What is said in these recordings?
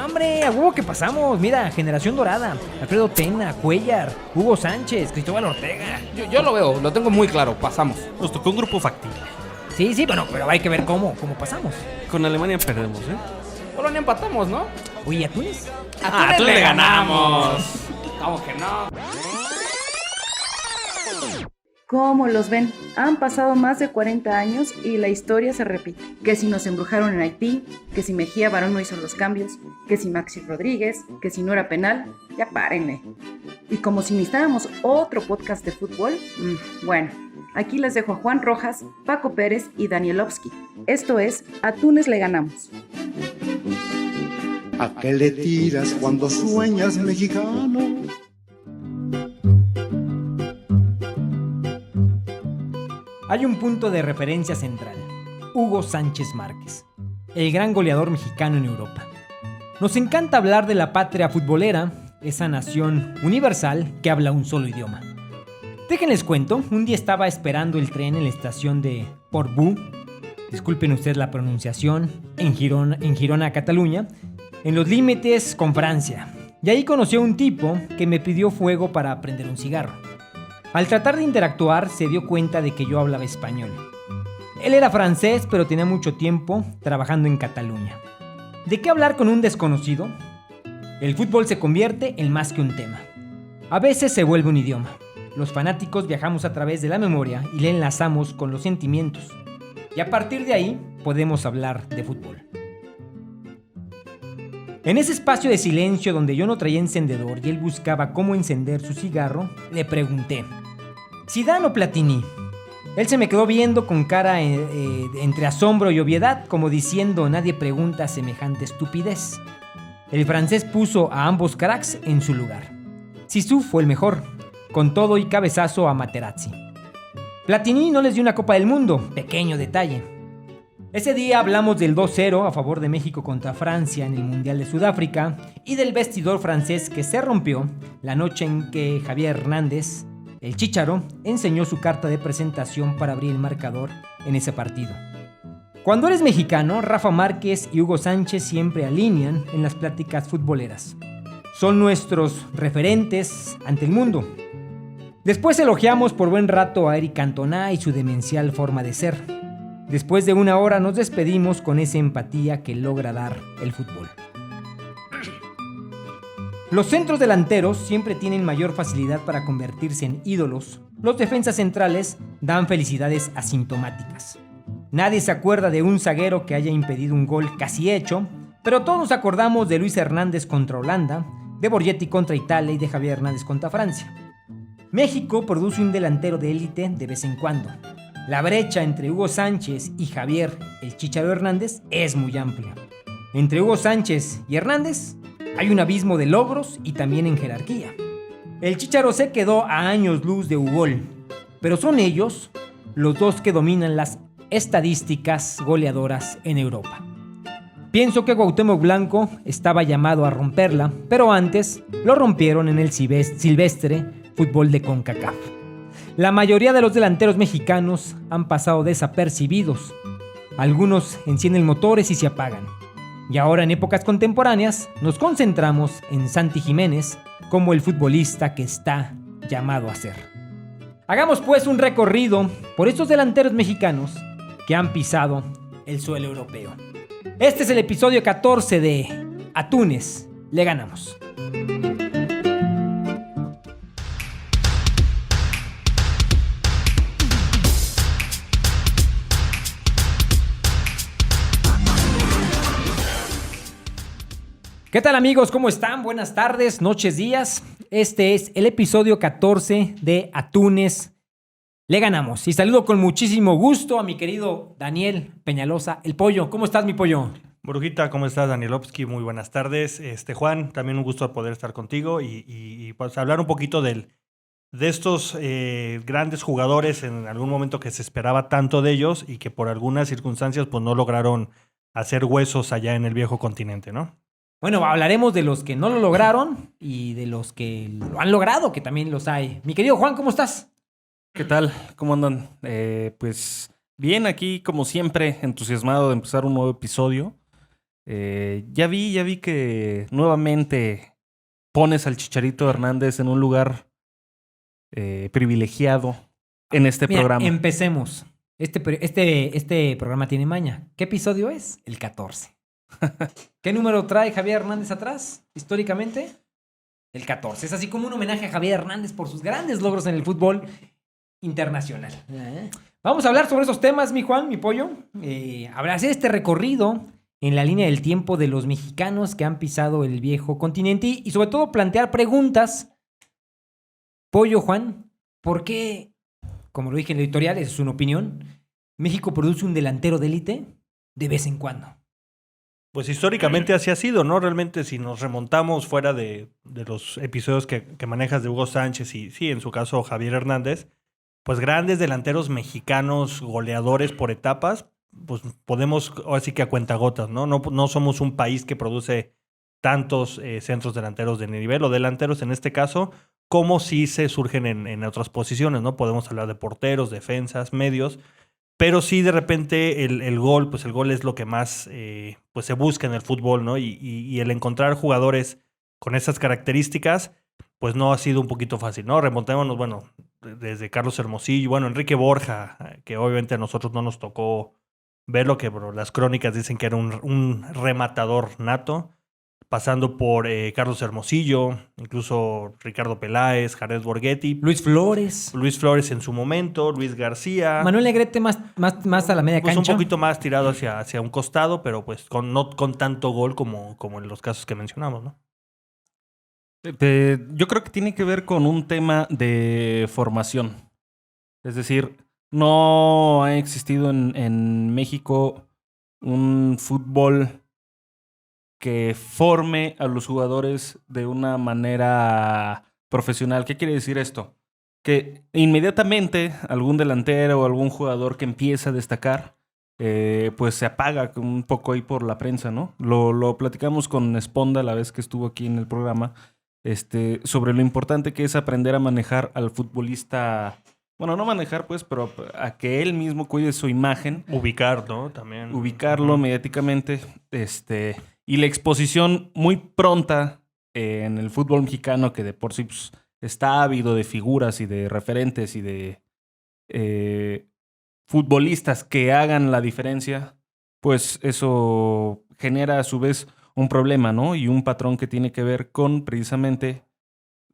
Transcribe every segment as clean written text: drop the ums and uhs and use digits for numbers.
hombre, a huevo que pasamos. Mira, Generación Dorada, Alfredo Tena, Cuellar, Hugo Sánchez, Cristóbal Ortega. Yo lo veo, lo tengo muy claro, pasamos. Nos tocó un grupo factible. Sí, bueno, pero hay que ver cómo pasamos. Con Alemania perdemos, Polonia empatamos, ¿no? Oye, ¿a Túnez? ¡A Túnez le ganamos! ¿Cómo que no? ¿Cómo los ven? Han pasado más de 40 años y la historia se repite. Que si nos embrujaron en Haití, que si Mejía Barón no hizo los cambios, que si Maxi Rodríguez, que si no era penal, ya párenle. Y como si necesitáramos otro podcast de fútbol, bueno, aquí les dejo a Juan Rojas, Paco Pérez y Danielovsky. Esto es A Túnez le ganamos. ¿A qué le tiras cuando sueñas, mexicano? Hay un punto de referencia central, Hugo Sánchez Márquez, el gran goleador mexicano en Europa. Nos encanta hablar de la patria futbolera, esa nación universal que habla un solo idioma. Déjenles cuento, un día estaba esperando el tren en la estación de Portbou, disculpen ustedes la pronunciación, en Girona, Cataluña, en los límites con Francia, y ahí conocí a un tipo que me pidió fuego para prender un cigarro. Al tratar de interactuar se dio cuenta de que yo hablaba español. Él era francés, pero tenía mucho tiempo trabajando en Cataluña. ¿De qué hablar con un desconocido? El fútbol se convierte en más que un tema. A veces se vuelve un idioma. Los fanáticos viajamos a través de la memoria y le enlazamos con los sentimientos. Y a partir de ahí podemos hablar de fútbol. En ese espacio de silencio donde yo no traía encendedor y él buscaba cómo encender su cigarro, le pregunté: ¿Zidane o Platini? Él se me quedó viendo con cara entre asombro y obviedad, como diciendo: nadie pregunta semejante estupidez. El francés puso a ambos cracks en su lugar. Zizou fue el mejor, con todo y cabezazo a Materazzi. Platini no les dio una Copa del Mundo, pequeño detalle. Ese día hablamos del 2-0 a favor de México contra Francia en el Mundial de Sudáfrica y del vestidor francés que se rompió la noche en que Javier Hernández, el Chícharo, enseñó su carta de presentación para abrir el marcador en ese partido. Cuando eres mexicano, Rafa Márquez y Hugo Sánchez siempre alinean en las pláticas futboleras. Son nuestros referentes ante el mundo. Después elogiamos por buen rato a Eric Cantona y su demencial forma de ser. Después de una hora nos despedimos con esa empatía que logra dar el fútbol. Los centros delanteros siempre tienen mayor facilidad para convertirse en ídolos. Los defensas centrales dan felicidades asintomáticas. Nadie se acuerda de un zaguero que haya impedido un gol casi hecho, pero todos nos acordamos de Luis Hernández contra Holanda, de Borgetti contra Italia y de Javier Hernández contra Francia. México produce un delantero de élite de vez en cuando. La brecha entre Hugo Sánchez y Javier el Chícharo Hernández es muy amplia. Entre Hugo Sánchez y Hernández hay un abismo de logros y también en jerarquía. El Chícharo se quedó a años luz de Ugol, pero son ellos los dos que dominan las estadísticas goleadoras en Europa. Pienso que Cuauhtémoc Blanco estaba llamado a romperla, pero antes lo rompieron en el silvestre fútbol de CONCACAF. La mayoría de los delanteros mexicanos han pasado desapercibidos. Algunos encienden motores y se apagan. Y ahora en épocas contemporáneas nos concentramos en Santi Jiménez como el futbolista que está llamado a ser. Hagamos pues un recorrido por estos delanteros mexicanos que han pisado el suelo europeo. Este es el episodio 14 de A Túnez le ganamos. ¿Qué tal amigos? ¿Cómo están? Buenas tardes, noches, días. Este es el episodio 14 de A Túnez le ganamos. Y saludo con muchísimo gusto a mi querido Daniel Peñalosa, el Pollo. ¿Cómo estás, mi Pollo? Burujita, ¿cómo estás? Danielovsky, muy buenas tardes. Juan, también un gusto poder estar contigo y pues hablar un poquito de estos grandes jugadores en algún momento que se esperaba tanto de ellos y que por algunas circunstancias pues no lograron hacer huesos allá en el viejo continente, ¿no? Bueno, hablaremos de los que no lo lograron y de los que lo han logrado, que también los hay. Mi querido Juan, ¿cómo estás? ¿Qué tal? ¿Cómo andan? Pues bien, aquí como siempre, entusiasmado de empezar un nuevo episodio. Ya vi que nuevamente pones al Chicharito Hernández en un lugar privilegiado en este Mira, programa. empecemos. Este programa tiene maña. ¿Qué episodio es? El 14. ¿Qué número trae Javier Hernández atrás, históricamente? El 14. Es así como un homenaje a Javier Hernández por sus grandes logros en el fútbol internacional. Vamos a hablar sobre esos temas, mi Juan, mi pollo. Hacer este recorrido en la línea del tiempo de los mexicanos que han pisado el viejo continente y sobre todo plantear preguntas. Pollo, Juan, ¿por qué, como lo dije en el editorial, esa es una opinión, México produce un delantero de élite de vez en cuando? Pues históricamente así ha sido, ¿no? Realmente si nos remontamos fuera de los episodios que manejas de Hugo Sánchez y sí, en su caso Javier Hernández, pues grandes delanteros mexicanos, goleadores por etapas, pues podemos, ahora sí que a cuentagotas, ¿no? No somos un país que produce tantos centros delanteros de nivel o delanteros en este caso, como si se surgen en otras posiciones, ¿no? Podemos hablar de porteros, defensas, medios, pero sí de repente el gol, pues el gol es lo que más pues se busca en el fútbol, ¿no? Y el encontrar jugadores con esas características, pues no ha sido un poquito fácil, ¿no? Remontémonos, bueno, desde Carlos Hermosillo, bueno, Enrique Borja, que obviamente a nosotros no nos tocó verlo, que bueno, las crónicas dicen que era un rematador nato, pasando por Carlos Hermosillo, incluso Ricardo Peláez, Jared Borghetti, Luis Flores, en su momento, Luis García. Manuel Negrete más a la media Pues cancha. un poquito más tirado hacia un costado, pero pues no con tanto gol como en los casos que mencionamos, ¿no? Yo creo que tiene que ver con un tema de formación. Es decir, no ha existido en México un fútbol que forme a los jugadores de una manera profesional. ¿Qué quiere decir esto? Que inmediatamente algún delantero o algún jugador que empieza a destacar, pues se apaga un poco ahí por la prensa, ¿no? Lo platicamos con Esponda la vez que estuvo aquí en el programa, sobre lo importante que es aprender a manejar al futbolista. Bueno, no manejar, pues, pero a que él mismo cuide su imagen. Ubicar, ¿no? También. Ubicarlo mediáticamente. Y la exposición muy pronta en el fútbol mexicano, que de por sí pues, está ávido de figuras y de referentes y de futbolistas que hagan la diferencia, pues eso genera a su vez un problema, ¿no? Y un patrón que tiene que ver con precisamente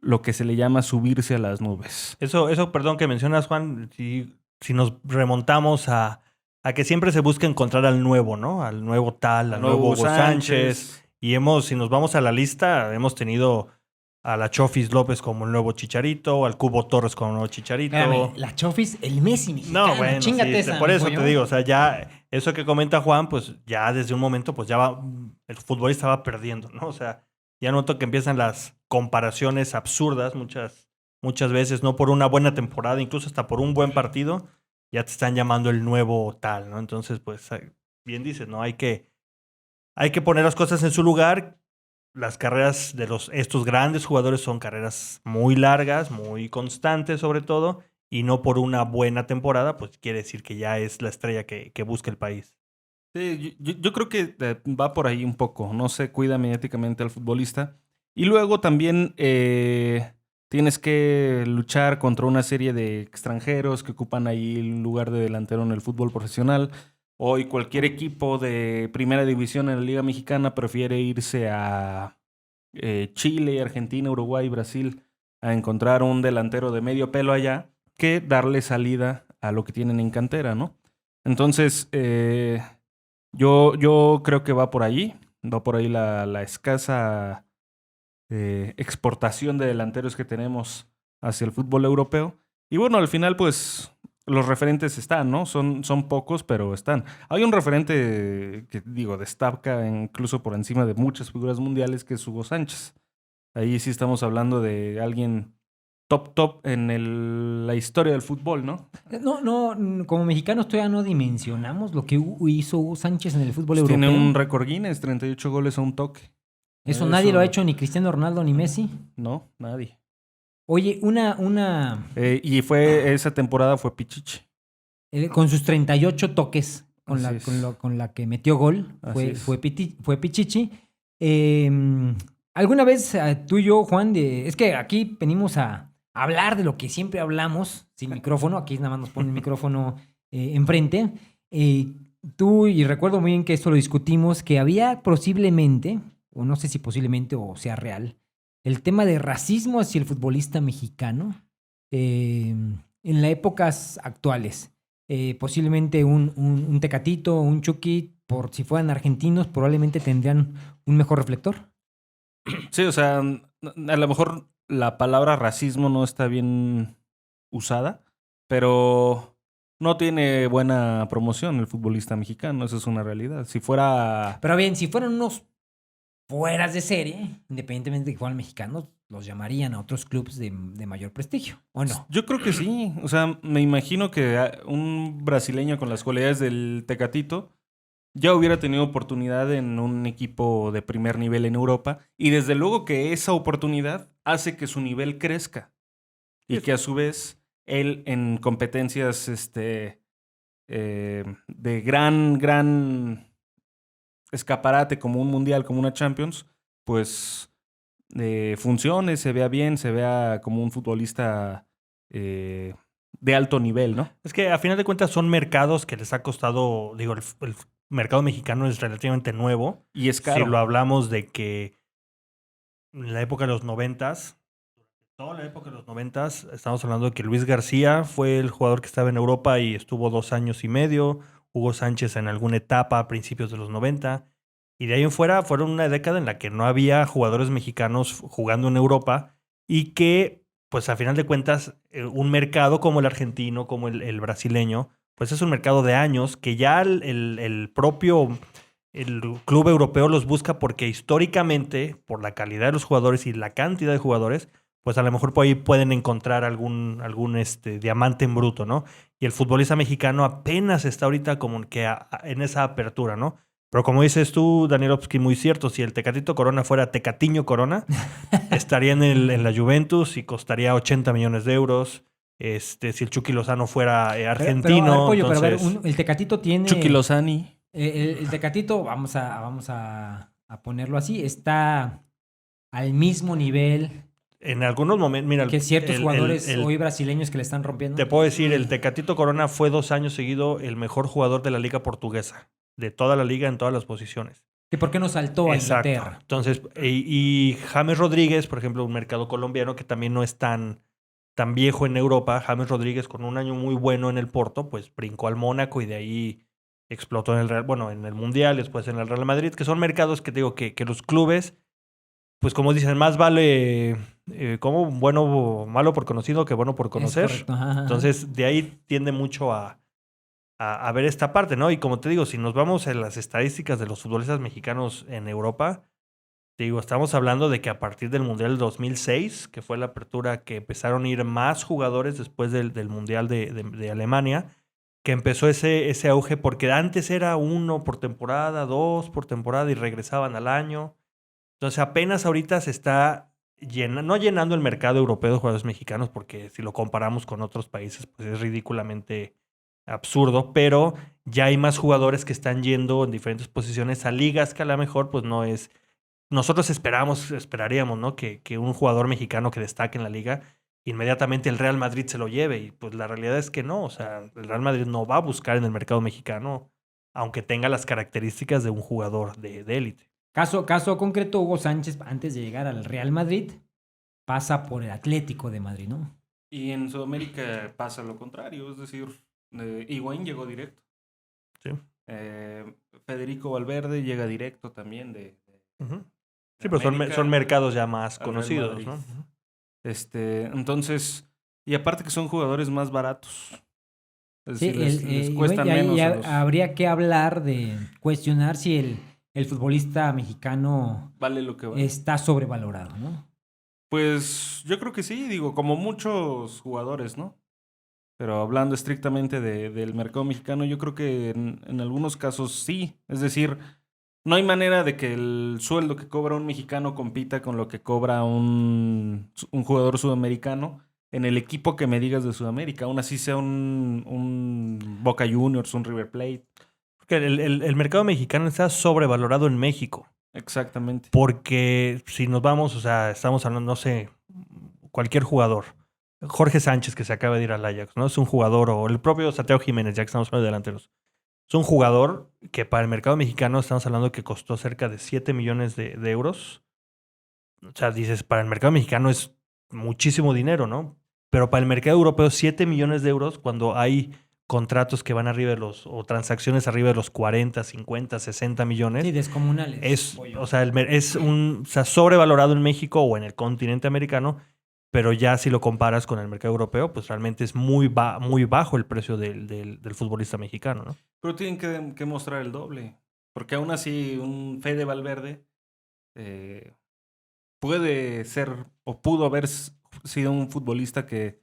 lo que se le llama subirse a las nubes. Eso, perdón, que mencionas, Juan, si nos remontamos a que siempre se busca encontrar al nuevo, ¿no? Al nuevo tal, al nuevo Hugo Sánchez. Y si nos vamos a la lista, hemos tenido a la Chofis López como el nuevo Chicharito, al Cubo Torres como el nuevo Chicharito. Espérame, la Chofis, el Messi mexicano. No, bueno, chíngate sí, esa, por eso pollo. te digo, o sea, ya eso que comenta Juan, pues ya desde un momento, pues ya el futbolista va perdiendo, ¿no? O sea, ya noto que empiezan las comparaciones absurdas muchas veces, no por una buena temporada, incluso hasta por un buen partido, ya te están llamando el nuevo tal, ¿no? Entonces, pues, bien dices, ¿no? Hay que poner las cosas en su lugar. Las carreras de estos grandes jugadores son carreras muy largas, muy constantes sobre todo, y no por una buena temporada, pues quiere decir que ya es la estrella que busca el país. Sí, yo creo que va por ahí un poco. No se cuida mediáticamente al futbolista. Y luego también tienes que luchar contra una serie de extranjeros que ocupan ahí el lugar de delantero en el fútbol profesional. Hoy cualquier equipo de primera división en la Liga Mexicana prefiere irse a Chile, Argentina, Uruguay, Brasil a encontrar un delantero de medio pelo allá que darle salida a lo que tienen en cantera, ¿no? Entonces, yo creo que va por ahí la escasa exportación de delanteros que tenemos hacia el fútbol europeo. Y bueno, al final, pues, los referentes están, ¿no? Son pocos, pero están. Hay un referente que, destaca incluso por encima de muchas figuras mundiales, que es Hugo Sánchez. Ahí sí estamos hablando de alguien top en la historia del fútbol, ¿no? No, como mexicanos todavía no dimensionamos lo que hizo Hugo Sánchez en el fútbol europeo. Tiene un récord Guinness, 38 goles a un toque. Eso nadie lo ha hecho, ni Cristiano Ronaldo ni Messi. No, nadie. Oye, Y esa temporada fue Pichichi. con sus 38 toques Así es. con la que metió gol, Así es. fue Pichichi. ¿Alguna vez tú y yo, Juan, es que aquí venimos a hablar de lo que siempre hablamos sin micrófono, aquí nada más nos pone el micrófono enfrente. Tú, y recuerdo muy bien que esto lo discutimos, que había posiblemente, o no sé si posiblemente o sea real, el tema de racismo hacia el futbolista mexicano en las épocas actuales. Posiblemente un Tecatito, un Chucky, por si fueran argentinos, probablemente tendrían un mejor reflector. Sí, o sea, a lo mejor la palabra racismo no está bien usada, pero no tiene buena promoción el futbolista mexicano, eso es una realidad. Si fuera... Pero bien, si fueran unos fueras de serie, independientemente de que fueran mexicanos, los llamarían a otros clubes de mayor prestigio, ¿o no? Yo creo que sí, o sea, me imagino que un brasileño con las cualidades del Tecatito ya hubiera tenido oportunidad en un equipo de primer nivel en Europa y desde luego que esa oportunidad hace que su nivel crezca y que a su vez él en competencias de gran escaparate como un mundial, como una Champions, pues funcione, se vea bien, se vea como un futbolista de alto nivel, ¿no? Es que a final de cuentas son mercados que les ha costado, digo, el mercado mexicano es relativamente nuevo. Y es caro. Si lo hablamos de que en la época de los 90s, toda la época de los 90s, estamos hablando de que Luis García fue el jugador que estaba en Europa y estuvo 2 años y medio, Hugo Sánchez en alguna etapa a principios de los 90, y de ahí en fuera fueron una década en la que no había jugadores mexicanos jugando en Europa y que, pues a final de cuentas, un mercado como el argentino, como el brasileño, pues es un mercado de años que ya el propio el club europeo los busca porque históricamente, por la calidad de los jugadores y la cantidad de jugadores, pues a lo mejor por ahí pueden encontrar algún diamante en bruto, ¿no? Y el futbolista mexicano apenas está ahorita como que en esa apertura, ¿no? Pero como dices tú, Danielovsky, muy cierto, si el Tecatito Corona fuera Tecatiño Corona, estaría en la Juventus y costaría 80 millones de euros. Si el Chucky Lozano fuera argentino. Pero a ver, entonces... el Tecatito tiene... Chucky Lozani. El Tecatito, vamos a ponerlo así, está al mismo nivel En algunos momentos, mira... que ciertos jugadores hoy brasileños que le están rompiendo. Te puedo decir, el Tecatito Corona fue 2 años seguido el mejor jugador de la liga portuguesa. De toda la liga en todas las posiciones. ¿Y por qué no saltó a Inglaterra? Entonces, y James Rodríguez, por ejemplo, un mercado colombiano que también no es tan viejo en Europa. James Rodríguez con un año muy bueno en el Porto, pues brincó al Mónaco y de ahí explotó en el Real, bueno, en el Mundial, después en el Real Madrid, que son mercados que te digo que los clubes, pues como dicen, más vale como bueno, malo por conocido que bueno por conocer. Es correcto. Ajá. Entonces, de ahí tiende mucho a ver esta parte, ¿no? Y como te digo, si nos vamos a las estadísticas de los futbolistas mexicanos en Europa, te digo, estamos hablando de que a partir del Mundial del 2006, que fue la apertura que empezaron a ir más jugadores después del Mundial de Alemania, que empezó ese auge, porque antes era 1 por temporada, 2 por temporada y regresaban al año. Entonces apenas ahorita se está no llenando el mercado europeo de jugadores mexicanos, porque si lo comparamos con otros países, pues es ridículamente absurdo, pero ya hay más jugadores que están yendo en diferentes posiciones a ligas que a lo mejor pues no es... Nosotros esperaríamos, ¿no? Que un jugador mexicano que destaque en la liga, inmediatamente el Real Madrid se lo lleve. Y pues la realidad es que no. O sea, el Real Madrid no va a buscar en el mercado mexicano, aunque tenga las características de un jugador de élite. Caso concreto, Hugo Sánchez, antes de llegar al Real Madrid, pasa por el Atlético de Madrid, ¿no? Y en Sudamérica pasa lo contrario, es decir, Higuaín llegó directo. Sí. Federico Valverde llega directo también de Uh-huh. Sí, pero son mercados ya más conocidos, ¿no? Entonces, y aparte que son jugadores más baratos. Es Sí, decir, les cuestan menos. Habría que hablar de cuestionar si el futbolista mexicano vale lo que vale. Está sobrevalorado, ¿no? Pues yo creo que sí, digo, como muchos jugadores, ¿no? Pero hablando estrictamente del mercado mexicano, yo creo que en algunos casos sí. Es decir, no hay manera de que el sueldo que cobra un mexicano compita con lo que cobra un jugador sudamericano en el equipo que me digas de Sudamérica. Aún así sea un Boca Juniors, un River Plate. Porque el mercado mexicano está sobrevalorado en México. Exactamente. Porque si nos vamos, o sea, estamos hablando, no sé, cualquier jugador. Jorge Sánchez, que se acaba de ir al Ajax, ¿no? Es un jugador, o el propio Santiago Jiménez, ya que estamos hablando de delanteros. Es un jugador que para el mercado mexicano estamos hablando que costó cerca de 7 millones de euros. O sea, dices, para el mercado mexicano es muchísimo dinero, ¿no? Pero para el mercado europeo, 7 millones de euros cuando hay contratos que van arriba de o transacciones arriba de los 40, 50, 60 millones. Sí, descomunales. Es, pollo. o sea, o sea, sobrevalorado en México o en el continente americano, pero ya si lo comparas con el mercado europeo, pues realmente es muy bajo el precio del futbolista mexicano, ¿no? Pero tienen que mostrar el doble. Porque aún así, un Fede Valverde puede ser o pudo haber sido un futbolista que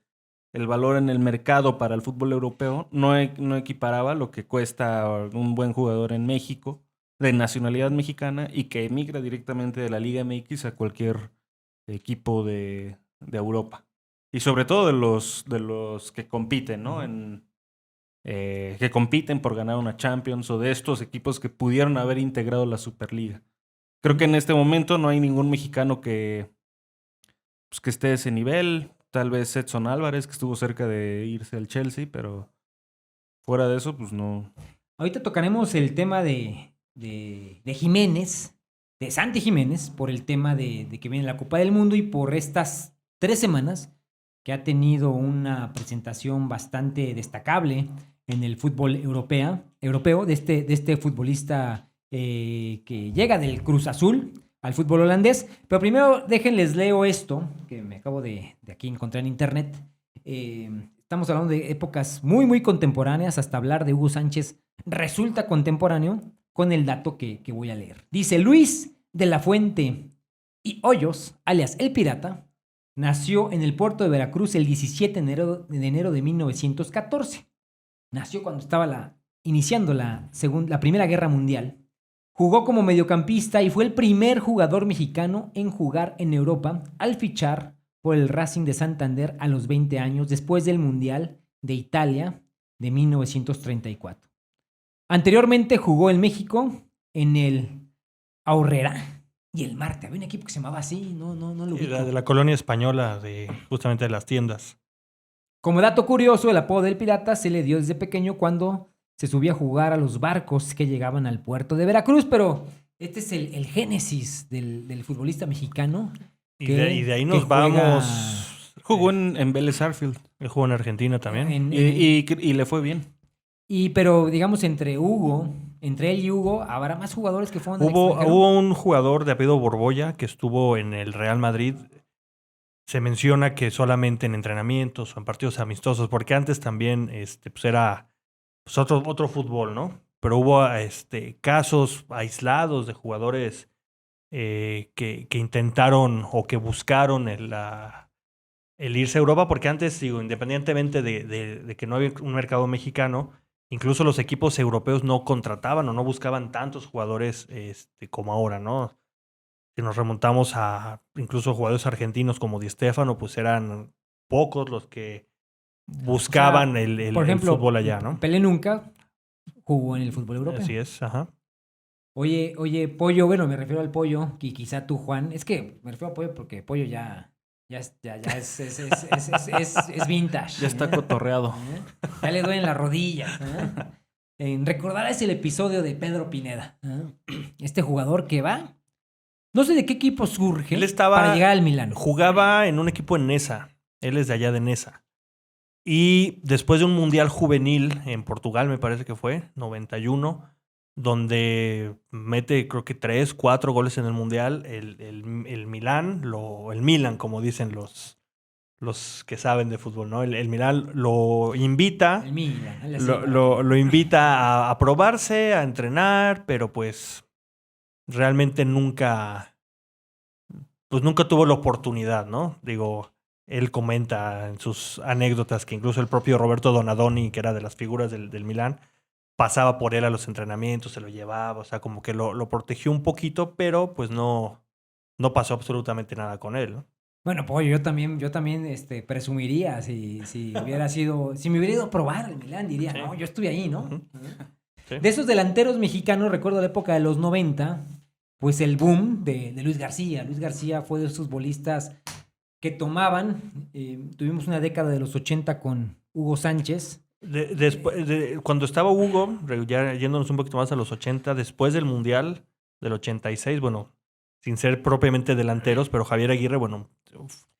el valor en el mercado para el fútbol europeo no equiparaba lo que cuesta un buen jugador en México, de nacionalidad mexicana, y que emigra directamente de la Liga MX a cualquier equipo de Europa. Y sobre todo de los que compiten, ¿no? Que compiten por ganar una Champions, o de estos equipos que pudieron haber integrado la Superliga. Creo que en este momento no hay ningún mexicano que esté a ese nivel. Tal vez Edson Álvarez, que estuvo cerca de irse al Chelsea, pero fuera de eso, pues no. Ahorita tocaremos el tema de Jiménez, de Santi Jiménez, por el tema de que viene la Copa del Mundo y por estas 3 semanas que ha tenido una presentación bastante destacable en el fútbol europeo de este futbolista que llega del Cruz Azul al fútbol holandés. Pero primero déjenles leo esto que me acabo de aquí encontrar en internet. Estamos hablando de épocas muy, muy contemporáneas. Hasta hablar de Hugo Sánchez resulta contemporáneo con el dato que voy a leer. Dice: Luis de la Fuente y Hoyos, alias El Pirata, nació en el puerto de Veracruz el 17 de enero de 1914. Nació cuando estaba iniciando la Primera Guerra Mundial. Jugó como mediocampista y fue el primer jugador mexicano en jugar en Europa al fichar por el Racing de Santander a los 20 años después del Mundial de Italia de 1934. Anteriormente jugó en México en el Aurrera y el Marte. Había un equipo que se llamaba así, no lo ubico. De la colonia española, justamente de las tiendas. Como dato curioso, el apodo del Pirata se le dio desde pequeño cuando se subía a jugar a los barcos que llegaban al puerto de Veracruz, pero este es el génesis del futbolista mexicano. Y de ahí nos vamos. Jugó en Vélez Sarsfield. Él jugó en Argentina también. Y le fue bien. Pero digamos, entre él y Hugo, habrá más jugadores que fueron al extranjero. Hubo un jugador de apellido Borbolla que estuvo en el Real Madrid. Se menciona que solamente en entrenamientos o en partidos amistosos, porque antes también pues era pues otro fútbol, ¿no? Pero hubo casos aislados de jugadores que intentaron o que buscaron el irse a Europa, porque antes, digo, independientemente de que no había un mercado mexicano, incluso los equipos europeos no contrataban o no buscaban tantos jugadores como ahora, ¿no? Si nos remontamos a incluso jugadores argentinos como Di Stéfano, pues eran pocos los que buscaban por ejemplo, el fútbol allá, ¿no? Pelé nunca jugó en el fútbol europeo. Así es, ajá. Oye, Pollo, bueno, me refiero al Pollo, y quizá tú, Juan. Es que me refiero a Pollo porque Pollo ya es vintage. Ya está cotorreado. Ya le duelen las rodillas. Recordarás el episodio de Pedro Pineda. Este jugador que va, no sé de qué equipo surge para llegar al Milán. Jugaba en un equipo en Nesa. Él es de allá de Nesa. Y después de un mundial juvenil en Portugal, me parece que fue, 91, donde mete creo que 3, 4 goles en el mundial, el Milan, como dicen los que saben de fútbol, ¿no? El Milan lo invita, lo invita a probarse, a entrenar, pero pues realmente nunca tuvo la oportunidad, ¿no? Digo, él comenta en sus anécdotas que incluso el propio Roberto Donadoni, que era de las figuras del Milan, pasaba por él a los entrenamientos, se lo llevaba, o sea, como que lo protegió un poquito, pero pues no pasó absolutamente nada con él, ¿no? Bueno, pues yo también presumiría si me hubiera ido a probar el Milan, diría, sí. No, yo estuve ahí, ¿no? Uh-huh. Sí. De esos delanteros mexicanos, recuerdo la época de los 90, pues el boom de Luis García. Luis García fue de esos futbolistas que tomaban. Tuvimos una década de los 80 con Hugo Sánchez. Cuando estaba Hugo, ya yéndonos un poquito más a los 80, después del Mundial del 86, bueno, sin ser propiamente delanteros, pero Javier Aguirre, bueno,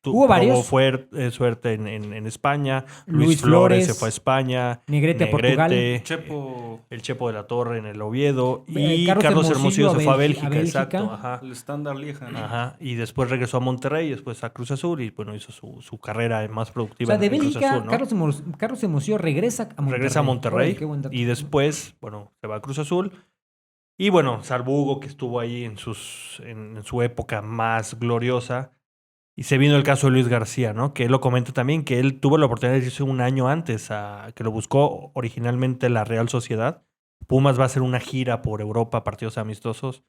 Hubo varios. Suerte en España. Luis Luis Flores Flores, se fue a España. Negrete a Portugal. El Chepo de la Torre en el Oviedo. Y Carlos Carlos Hermosillo Hermosillo se fue a a Bélgica, Bélgica. exacto. Ajá. El Standard Lieja. Ajá. Y después regresó a Monterrey, después a Cruz Azul y bueno, hizo su carrera más O productiva sea, de en Cruz Bélgica, Azul, ¿no? Carlos Hermosillo regresa a Monterrey. Regresa a Monterrey Órale, qué buen dato. y después, bueno, se va a Cruz Azul. Y bueno, salvo Hugo, que estuvo ahí en su época más gloriosa. Y se vino el caso de Luis García, ¿no? Que él lo comenta también, que él tuvo la oportunidad de irse un año antes, que lo buscó originalmente la Real Sociedad. Pumas va a hacer una gira por Europa, partidos amistosos.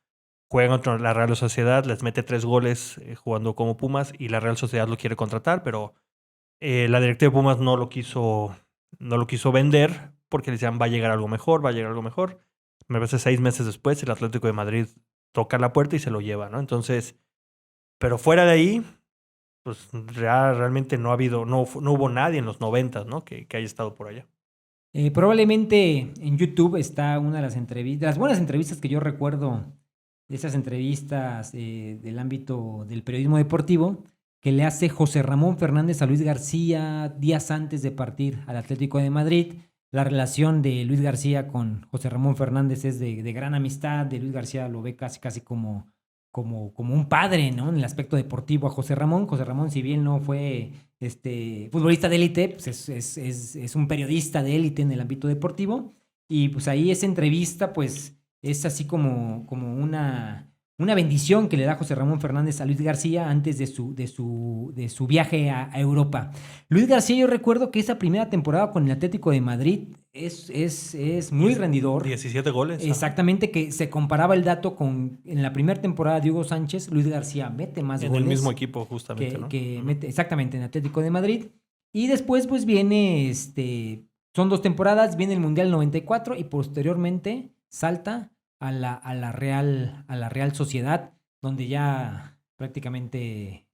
Juegan contra la Real Sociedad, les mete 3 goles jugando como Pumas y la Real Sociedad lo quiere contratar, pero la directiva de Pumas no lo quiso vender porque le decían va a llegar algo mejor. Me parece 6 meses después el Atlético de Madrid toca la puerta y se lo lleva, ¿no? Entonces, pero fuera de ahí, pues realmente no hubo nadie en los 90, ¿no? Que haya estado por allá. Probablemente en YouTube está una de las entrevistas, de las buenas entrevistas que yo recuerdo, de esas entrevistas del ámbito del periodismo deportivo, que le hace José Ramón Fernández a Luis García días antes de partir al Atlético de Madrid. La relación de Luis García con José Ramón Fernández es de gran amistad. De Luis García lo ve casi como un padre, ¿no? En el aspecto deportivo a José Ramón. José Ramón, si bien no fue futbolista de élite, pues es un periodista de élite en el ámbito deportivo. Y pues ahí esa entrevista, pues, es así como una bendición que le da José Ramón Fernández a Luis García antes de su viaje a Europa. Luis García, yo recuerdo que esa primera temporada con el Atlético de Madrid es muy rendidor. 17 goles. Exactamente, que se comparaba el dato con en la primera temporada de Hugo Sánchez. Luis García mete más en goles. el mismo equipo, justamente, ¿no? Mete, exactamente, en Atlético de Madrid. Y después, pues viene, son 2 temporadas, viene el Mundial 94 y posteriormente salta a la Real Sociedad, donde ya prácticamente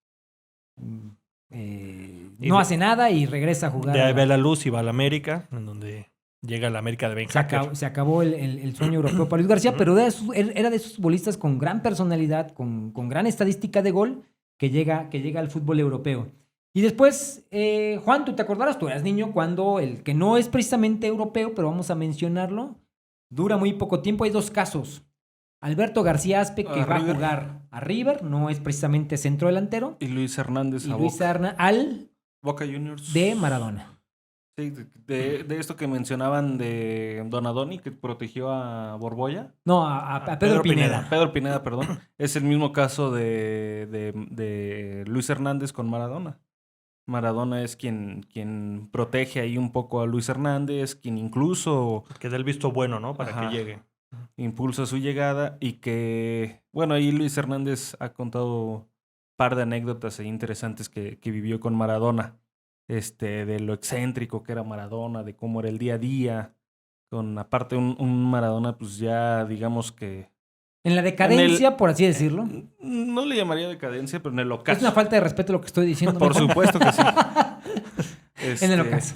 no hace nada y regresa a jugar. De ahí ve la luz y va a la América, en donde llega la América de Ben Hacker. Se acabó el sueño europeo para Luis García, pero era de esos futbolistas con gran personalidad, con gran estadística de gol, que llega al fútbol europeo. Y después, Juan, tú te acordarás, tú eras niño cuando el que no es precisamente europeo, pero vamos a mencionarlo, dura muy poco tiempo. Hay 2 casos. Alberto García Aspe, que va a jugar a River, no es precisamente centro delantero. Y Luis Hernández Y a Luis Boca. Arna al Boca Juniors. de Maradona. Sí, de esto que mencionaban de Donadoni, que protegió a Borbolla. No, a Pedro Pineda. Pedro Pineda, perdón. Es el mismo caso de Luis Hernández con Maradona. Maradona es quien protege ahí un poco a Luis Hernández, quien incluso Que da el visto bueno, ¿no? Para Ajá. que llegue. impulsa su llegada y que, bueno, ahí Luis Hernández ha contado un par de anécdotas interesantes que vivió con Maradona, de lo excéntrico que era Maradona, de cómo era el día a día, con aparte un Maradona pues ya digamos que... En la decadencia, por así decirlo. No le llamaría decadencia, pero en el ocaso. Es una falta de respeto lo que estoy diciendo. Por mejor. supuesto que sí. En el ocaso.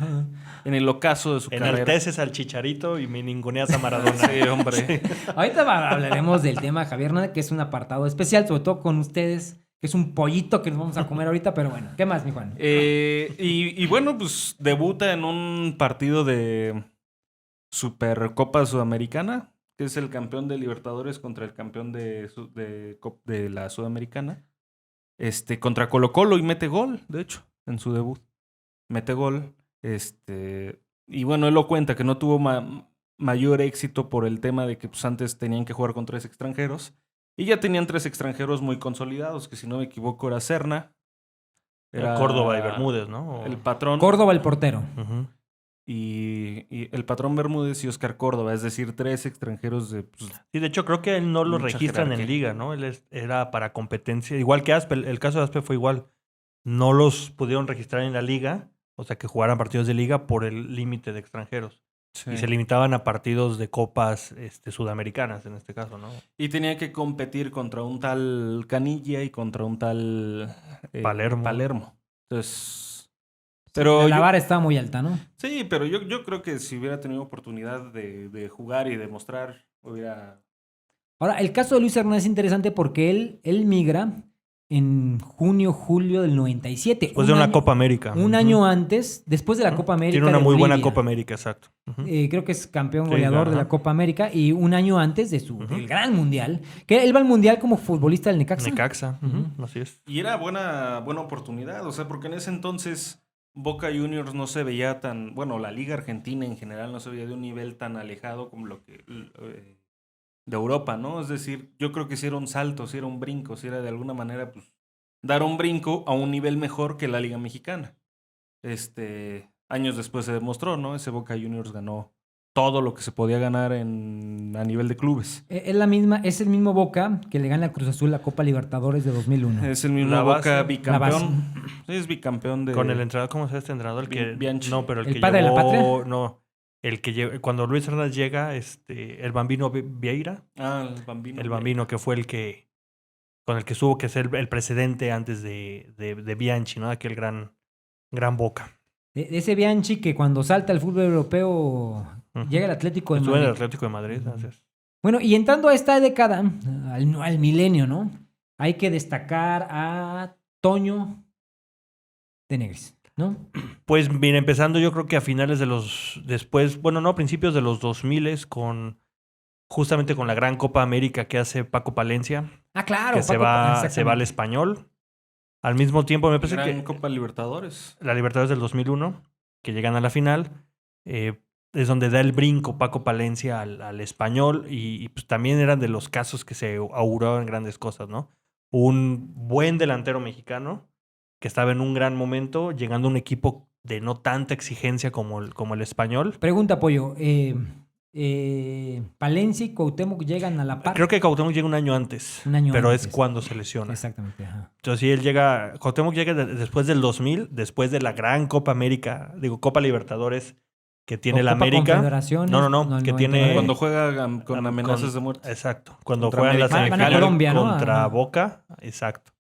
En el ocaso de su carrera. Enalteces al Chicharito y me ninguneas a Maradona. Sí, hombre. Ahorita hablaremos del tema Javier Hernández, que es un apartado especial, sobre todo con ustedes, que es un pollito que nos vamos a comer ahorita, pero bueno, ¿qué más, mi Juan? Y bueno, pues debuta en un partido de Supercopa Sudamericana, que es el campeón de Libertadores contra el campeón de la Sudamericana. Contra Colo-Colo y mete gol, de hecho, en su debut. Mete gol. Y bueno, él lo cuenta que no tuvo mayor éxito por el tema de que pues, antes tenían que jugar con 3 extranjeros. Y ya tenían 3 extranjeros muy consolidados, que si no me equivoco era Serna. Era Córdoba y Bermúdez, ¿no? El patrón. Córdoba, el portero. Uh-huh. Y el patrón Bermúdez y Oscar Córdoba, es decir, 3 extranjeros de... Pues, sí, de hecho creo que él no lo mucha registran jerarquía. en liga, ¿no? Él era para competencia, igual que Aspe, el caso de Aspe fue igual. No los pudieron registrar en la liga, o sea que jugaran partidos de liga por el límite de extranjeros. Sí. Y se limitaban a partidos de copas sudamericanas, en este caso, ¿no? Y tenía que competir contra un tal Canilla y contra un tal Palermo. Entonces, Pero la yo- vara estaba muy alta, ¿no? sí, pero yo creo que si hubiera tenido oportunidad de jugar y demostrar, hubiera... Ahora, el caso de Luis Hernández es interesante porque él migra en junio, julio del 97. Después de una Copa América. Un Ujú. año antes, después de la Ujú. Copa América. Tiene una de muy buena Bolivia. Copa América, exacto. Ujú. Creo que es campeón Sí, goleador de ajá. la Copa América y un año antes de Ujú. del gran mundial. Que él va al mundial como futbolista del Necaxa. Necaxa, ujú, así es. Y era buena oportunidad, o sea, porque en ese entonces Boca Juniors no se veía tan, bueno, la Liga Argentina en general no se veía de un nivel tan alejado como lo que de Europa, ¿no? Es decir, yo creo que si era un salto, si era un brinco, si era de alguna manera, pues, dar un brinco a un nivel mejor que la Liga Mexicana. Años después se demostró, ¿no? Ese Boca Juniors ganó todo lo que se podía ganar a nivel de clubes. Es el mismo Boca que le gana a Cruz Azul la Copa Libertadores de 2001. Es el mismo La Boca base. bicampeón. Sí, es bicampeón de... Con el entrenador, ¿cómo se llama este entrenador? El que, Bianchi. no, pero el ¿El que padre de la llevó, patria? no, el que cuando Luis Hernández llega, el Bambino Vieira, Ah, el Bambino. el Bambino que fue el que, con el que tuvo que ser el precedente antes de Bianchi, ¿no? Aquel gran Boca. De ese Bianchi que cuando salta al fútbol europeo Ujú. llega al Atlético de Estuvo en el Madrid. Atlético de Madrid, así es. Bueno, y entrando a esta década, al milenio, ¿no? Hay que destacar a Toño de Negris, ¿no? Pues mira, empezando yo creo que a finales a principios de los 2000 justamente con la gran Copa América que hace Paco Palencia, Ah, claro. que se va al Español. Al mismo tiempo me parece Gran que Copa Libertadores. la Libertadores del 2001, que llegan a la final, es donde da el brinco Paco Palencia al Español y pues también eran de los casos que se auguraban grandes cosas, ¿no? Un buen delantero mexicano que estaba en un gran momento, llegando a un equipo de no tanta exigencia como el Español. Pregunta, Pollo. Palencia y Cuauhtémoc llegan a la par. Creo que Cuauhtémoc llega un año antes, Un año pero antes. es cuando se lesiona. Exactamente, ajá. Entonces, sí, Cuauhtémoc llega después del 2000, después de la gran Copa América, Copa Libertadores que tiene O la Copa América. Confederaciones, No, el que 99. tiene... Cuando juega con amenazas de muerte. Exacto. Cuando Contra juegan la América. Van a semifinal Colombia, ¿no? contra Ajá. Boca, exacto.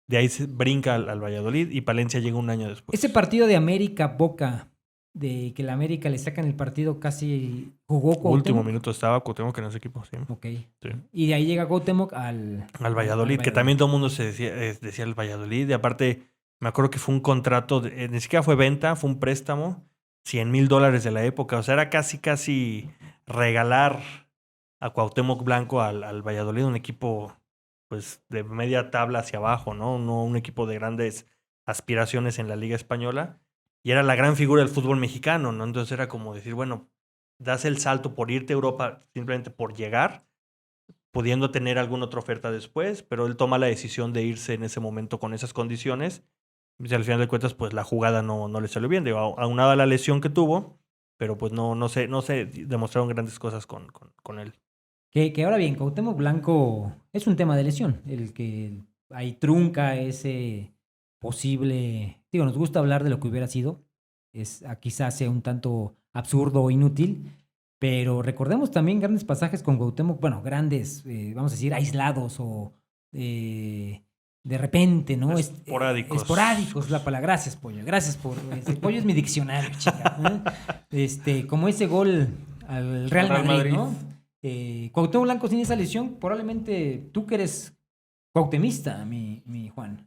De ahí se brinca al Valladolid y Palencia llega un año después. Ese partido de América-Boca, de que la América le sacan el partido casi jugó Cuauhtémoc. Último minuto estaba Cuauhtémoc en ese equipo, sí. Ok. Sí. Y de ahí llega Cuauhtémoc al Al Valladolid, que también todo el mundo se decía el Valladolid. Y aparte, me acuerdo que fue un contrato, ni siquiera fue venta, fue un préstamo, $100,000 de la época. O sea, era casi regalar a Cuauhtémoc Blanco al Valladolid, un equipo pues de media tabla hacia abajo, ¿no? No un equipo de grandes aspiraciones en la Liga Española. Y era la gran figura del fútbol mexicano, ¿no? Entonces era como decir, bueno, das el salto por irte a Europa simplemente por llegar, pudiendo tener alguna otra oferta después, pero él toma la decisión de irse en ese momento con esas condiciones. Y al final de cuentas, pues la jugada no le salió bien. Digo, aunada a la lesión que tuvo, pero pues no se demostraron grandes cosas con él. Que ahora bien, Cuauhtémoc Blanco es un tema de lesión, el que ahí trunca ese posible... Digo, nos gusta hablar de lo que hubiera sido, quizás sea un tanto absurdo o inútil, pero recordemos también grandes pasajes con Cuauhtémoc, bueno, grandes, vamos a decir, aislados o de repente, ¿no? Esporádicos. Esporádicos es la palabra. Gracias, Pollo. Gracias por... Pollo es mi diccionario, chica. Como ese gol al Real Madrid, ¿no? Cuauhtémoc Blanco sin esa lesión, probablemente tú que eres cuauhtemista, mi Juan.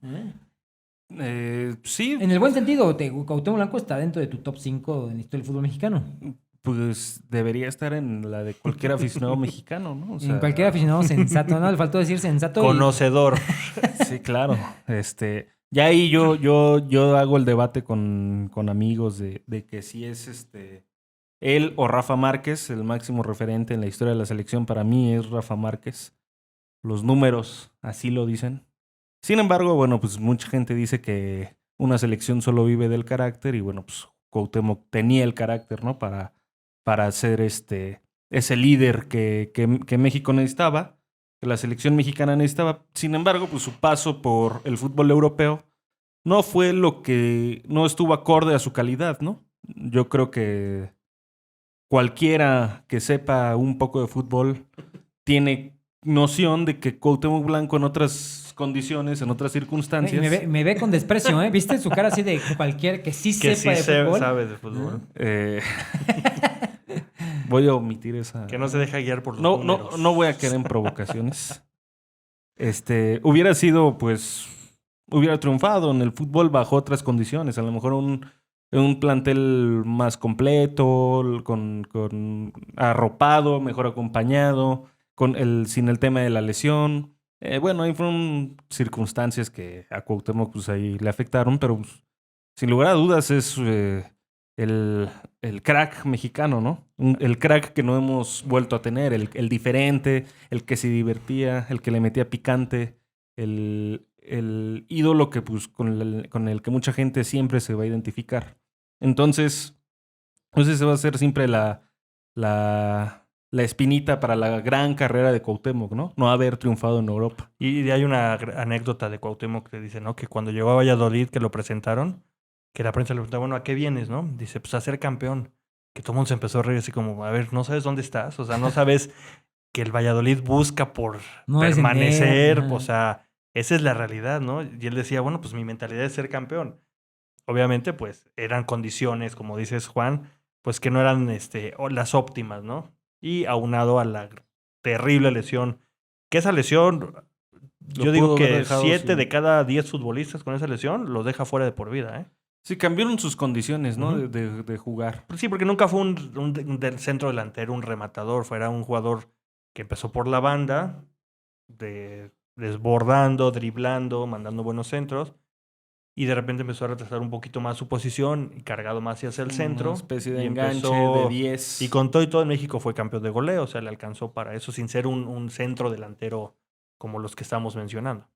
Sí, En el buen sentido, Cuauhtémoc Blanco está dentro de tu top 5 en la historia del fútbol mexicano. pues debería estar en la de cualquier aficionado mexicano, ¿no? O sea, En cualquier aficionado sensato, ¿no? Le faltó decir sensato. Conocedor. Sí, claro. Ya ahí yo hago el debate con amigos de que si es él o Rafa Márquez, el máximo referente en la historia de la selección, para mí es Rafa Márquez. Los números así lo dicen. Sin embargo, bueno, pues mucha gente dice que una selección solo vive del carácter y bueno, pues Cuauhtémoc tenía el carácter, ¿no? Para ser ese líder que México necesitaba, que la selección mexicana necesitaba. Sin embargo, pues su paso por el fútbol europeo no fue no estuvo acorde a su calidad, ¿no? Yo creo que cualquiera que sepa un poco de fútbol tiene noción de que Cuauhtémoc Blanco en otras condiciones, en otras circunstancias... Me ve con desprecio, ¿eh? ¿Viste su cara así de cualquier que sí Que sepa sí de fútbol? sabe de fútbol. Voy a omitir esa... Que no se deja guiar por los No números. voy a caer en provocaciones. Hubiera sido, pues... Hubiera triunfado en el fútbol bajo otras condiciones. A lo mejor un plantel más completo, con arropado, mejor acompañado, sin el tema de la lesión. Bueno, ahí fueron circunstancias que a Cuauhtémoc pues, ahí le afectaron, pero pues, sin lugar a dudas es el crack mexicano, ¿no? El crack que no hemos vuelto a tener, el diferente, el que se divertía, el que le metía picante, el ídolo que, pues, con el que mucha gente siempre se va a identificar. Entonces, pues esa va a ser siempre la espinita para la gran carrera de Cuauhtémoc, ¿no? No haber triunfado en Europa. Y hay una anécdota de Cuauhtémoc que dice, ¿no? Que cuando llegó a Valladolid, que lo presentaron, que la prensa le preguntaba, bueno, ¿a qué vienes, no? Dice, pues a ser campeón. Que todo el mundo se empezó a reír así como, a ver, ¿no sabes dónde estás? O sea, no sabes que el Valladolid busca por No permanecer. descender, O sea, esa es la realidad, ¿no? Y él decía, bueno, pues mi mentalidad es ser campeón. Obviamente, pues, eran condiciones, como dices, Juan, pues que no eran las óptimas, ¿no? Y aunado a la terrible lesión, que esa lesión, yo digo que 7 de cada 10 futbolistas con esa lesión los deja fuera de por vida, ¿eh? Sí, cambiaron sus condiciones, ¿no? Ujú. de jugar. Sí, porque nunca fue un centro delantero, un rematador, fuera un jugador que empezó por la banda, desbordando, driblando, mandando buenos centros, y de repente empezó a retrasar un poquito más su posición y cargado más hacia el centro. Una especie de y enganche empezó- de 10. Y con todo en México fue campeón de goleo, o sea, le alcanzó para eso sin ser un centro delantero como los que estamos mencionando.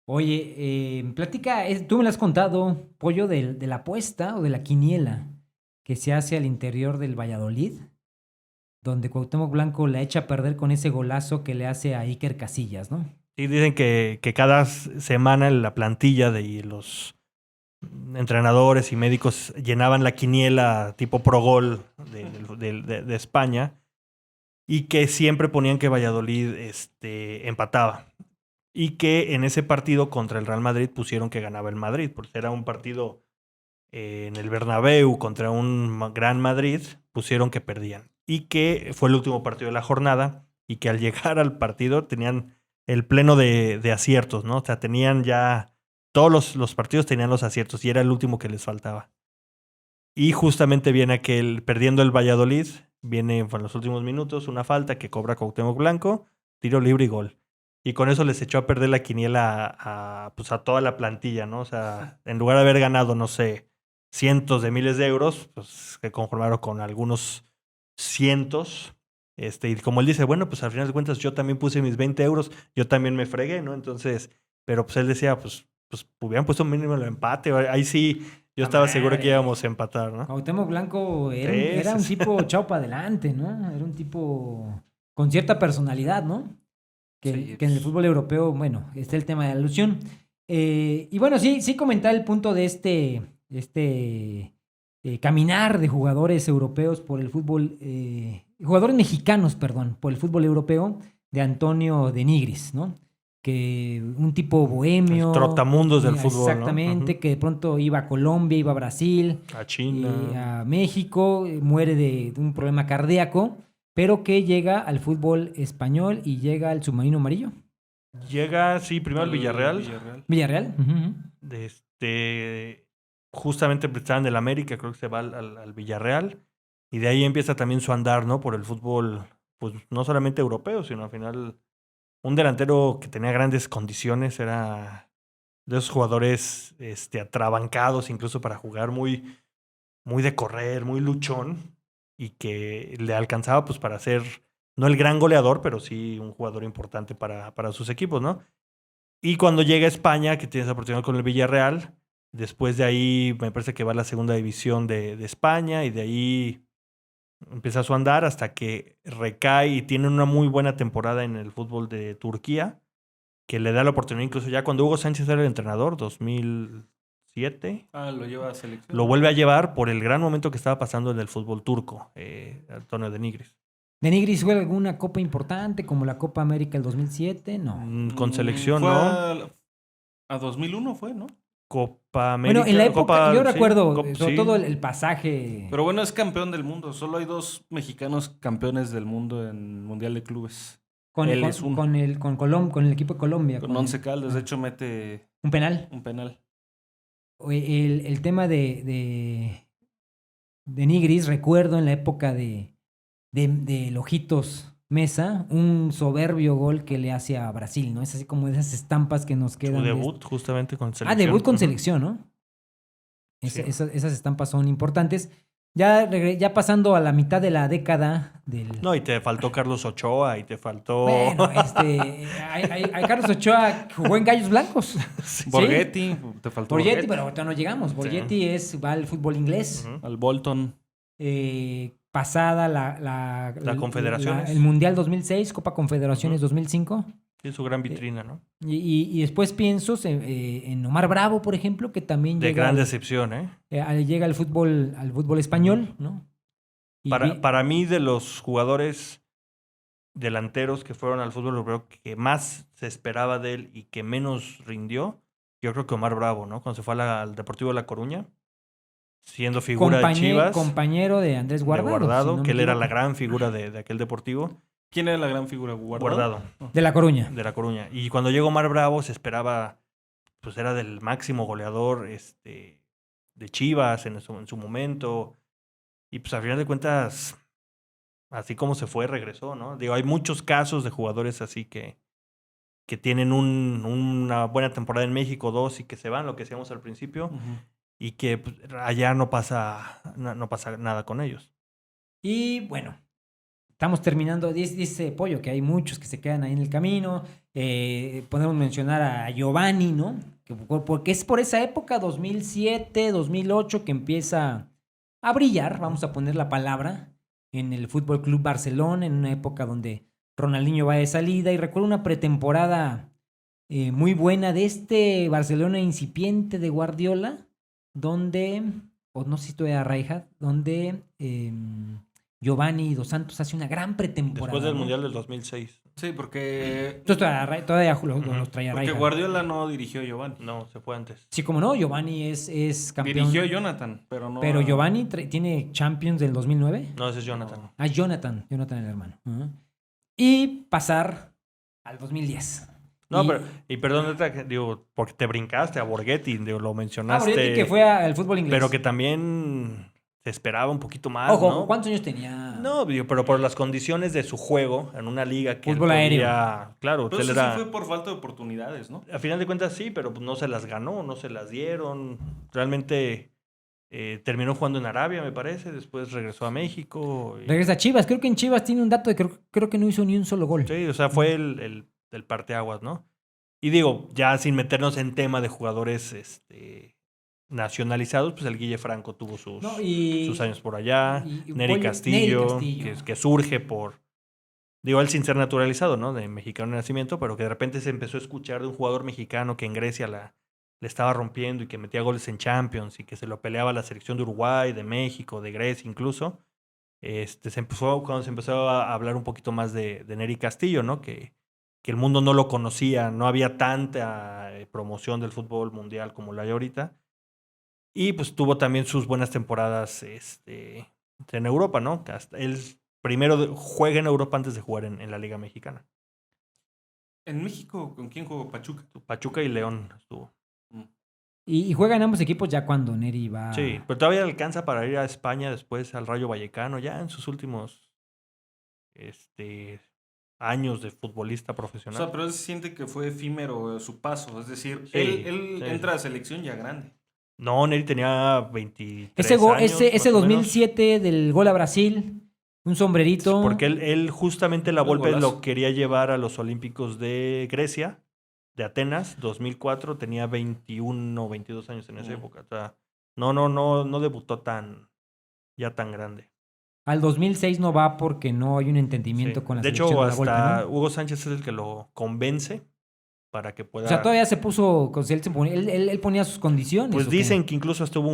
Oye, platica, tú me lo has contado, Pollo, de la apuesta o de la quiniela que se hace al interior del Valladolid, donde Cuauhtémoc Blanco la echa a perder con ese golazo que le hace a Iker Casillas, ¿no? Y dicen que cada semana la plantilla de los entrenadores y médicos llenaban la quiniela tipo Pro Gol de España y que siempre ponían que Valladolid empataba. Y que en ese partido contra el Real Madrid pusieron que ganaba el Madrid, porque era un partido en el Bernabéu contra un gran Madrid, pusieron que perdían. Y que fue el último partido de la jornada y que al llegar al partido tenían el pleno de aciertos, ¿no? O sea, tenían ya... Todos los partidos tenían los aciertos y era el último que les faltaba. Y justamente viene perdiendo el Valladolid, viene en los últimos minutos una falta que cobra Cuauhtémoc Blanco, tiro libre y gol. Y con eso les echó a perder la quiniela a toda la plantilla, ¿no? O sea, en lugar de haber ganado, no sé, cientos de miles de euros, pues que conformaron con algunos cientos. Y como él dice, bueno, pues al final de cuentas yo también puse mis 20 euros, yo también me fregué, ¿no? Entonces, pero pues él decía, pues hubieran puesto mínimo el empate. Ahí sí, yo estaba seguro que íbamos a empatar, ¿no? Cuauhtémoc Blanco era, Sí, era un sí. tipo echado para adelante, ¿no? Era un tipo con cierta personalidad, ¿no? Que en el fútbol europeo, bueno, está el tema de la alusión. Y bueno, sí comentar el punto de caminar de jugadores europeos por el fútbol, jugadores mexicanos, perdón, por el fútbol europeo, de Antonio de Nigris, ¿no? Que un tipo bohemio. El trotamundos del fútbol, ¿no? Exactamente, Ujú. que de pronto iba a Colombia, iba a Brasil, A China. a México, muere de un problema cardíaco, pero que llega al fútbol español y llega al submarino amarillo. Llega, sí, primero al Villarreal. Villarreal. Ujú. Justamente estaban del América, creo que se va al Villarreal. Y de ahí empieza también su andar, ¿no? Por el fútbol, pues no solamente europeo, sino al final un delantero que tenía grandes condiciones, era de esos jugadores atrabancados incluso para jugar, muy, muy de correr, muy luchón, y que le alcanzaba pues para ser, no el gran goleador, pero sí un jugador importante para sus equipos, ¿no? Y cuando llega a España, que tiene esa oportunidad con el Villarreal, después de ahí me parece que va a la segunda división de España y de ahí empieza su andar hasta que recae y tiene una muy buena temporada en el fútbol de Turquía, que le da la oportunidad incluso ya cuando Hugo Sánchez era el entrenador, 2005, 2007. Lo lleva a selección. Lo vuelve a llevar por el gran momento que estaba pasando en el fútbol turco, Antonio de Nigris. ¿De Nigris fue alguna copa importante como la Copa América del 2007? No. Con selección, Fue ¿no? A 2001 fue, ¿no? Copa América. Bueno, en la época, yo sí, recuerdo, sobre sí. todo el pasaje. Pero bueno, es campeón del mundo. Solo hay 2 mexicanos campeones del mundo en Mundial de Clubes. Él es uno. Con el equipo de Colombia. Con 11 Caldas. De hecho, mete un penal. un penal. El tema de Nigris, recuerdo en la época de Lojitos Mesa, un soberbio gol que le hace a Brasil, ¿no? Es así como esas estampas que nos quedan. Su debut justamente con selección. Debut con selección, ¿no? Sí. Esas estampas son importantes. Ya pasando a la mitad de la década del... No, y te faltó Carlos Ochoa y te faltó... Bueno, Carlos Ochoa jugó en Gallos Blancos. Sí. Borghetti, te faltó Borghetti, pero ahorita no llegamos. Borghetti va al fútbol inglés. Ujú. Al Bolton. Pasada la Confederaciones. el Mundial 2006, Copa Confederaciones 2005. Sí, su gran vitrina, ¿no? Y después pienso en Omar Bravo, por ejemplo, que también De llega gran decepción, ¿eh? llega al fútbol español, ¿no? Y Para mí, de los jugadores delanteros que fueron al fútbol europeo que más se esperaba de él y que menos rindió, yo creo que Omar Bravo, ¿no? Cuando se fue al Deportivo de La Coruña, siendo figura de Chivas. Compañero de Andrés Guardado. De Guardado, si no me que él era la equivoco. gran figura de aquel Deportivo. ¿Quién era la gran figura? Guardado, De La Coruña. de La Coruña. Y cuando llegó Omar Bravo se esperaba, pues era del máximo goleador de Chivas en su momento. Y pues al final de cuentas, así como se fue, regresó, ¿no? Digo, hay muchos casos de jugadores así que tienen una buena temporada en México, 2, y que se van, lo que decíamos al principio, y que pues, allá no pasa nada con ellos. Y bueno, estamos terminando. Dice Pollo que hay muchos que se quedan ahí en el camino. Podemos mencionar a Giovanni, ¿no? Porque es por esa época, 2007, 2008, que empieza a brillar, vamos a poner la palabra, en el Fútbol Club Barcelona, en una época donde Ronaldinho va de salida. Y recuerdo una pretemporada muy buena de este Barcelona incipiente de Guardiola, donde, o no sé si estoy a Rijkaard, donde Giovanni Dos Santos hace una gran pretemporada. Después del ¿no? Mundial del 2006. Sí, porque... Entonces todavía los traía Porque Rijkaard. Guardiola no dirigió a Giovanni. No, se fue antes. Sí, como no, Giovanni es campeón. Dirigió a Jonathan, pero no... Pero Giovanni tiene Champions del 2009. No, ese es Jonathan. Ah, Jonathan el hermano. Ajá. Y pasar al 2010. No, Y- perdón, digo, porque te brincaste a Borghetti, digo, lo mencionaste. Borghetti, que fue al fútbol inglés. Pero que también se esperaba un poquito más, Ojo, ¿no? ¿cuántos años tenía? No, digo, pero por las condiciones de su juego en una liga que él Fútbol aéreo. Claro, Pero él eso era... sí fue por falta de oportunidades, ¿no? A final de cuentas sí, pero pues no se las ganó, no se las dieron. Realmente terminó jugando en Arabia, me parece. Después regresó a México. Regresa a Chivas. Creo que en Chivas tiene un dato de que creo que no hizo ni un solo gol. Sí, o sea, fue el parteaguas, ¿no? Y digo, ya sin meternos en tema de jugadores nacionalizados, pues el Guille Franco tuvo sus años por allá. Neri Castillo, que surge por... Digo, él sin ser naturalizado, ¿no? De mexicano de nacimiento, pero que de repente se empezó a escuchar de un jugador mexicano que en Grecia le estaba rompiendo y que metía goles en Champions y que se lo peleaba a la selección de Uruguay, de México, de Grecia incluso. Cuando se empezó a hablar un poquito más de Neri Castillo, ¿no? Que el mundo no lo conocía, no había tanta promoción del fútbol mundial como la hay ahorita. Y pues tuvo también sus buenas temporadas en Europa, ¿no? Hasta él primero juega en Europa antes de jugar en la Liga Mexicana. ¿En México con quién jugó Pachuca? Pachuca y León estuvo. Y juega en ambos equipos ya cuando Neri va... Sí, pero todavía alcanza para ir a España, después al Rayo Vallecano, ya en sus últimos años de futbolista O profesional. sea, pero él siente que fue efímero su paso. Es decir, Sí, él sí. entra a selección ya grande. No, Neri tenía 23 Ese años. ese más o menos. 2007 del gol a Brasil, un sombrerito. Porque él justamente la Un Volpe golazo. lo quería llevar a los Olímpicos de Grecia, de Atenas, 2004. Tenía 21 o 22 años en esa época. O sea, no debutó ya tan grande. Al 2006 no va porque no hay un entendimiento Sí. con la De selección hecho, de la Volpe, hasta ¿no? Hugo Sánchez es el que lo convence para que pueda... O sea, todavía se puso, él ponía sus condiciones. Pues ¿o qué? dicen que incluso estuvo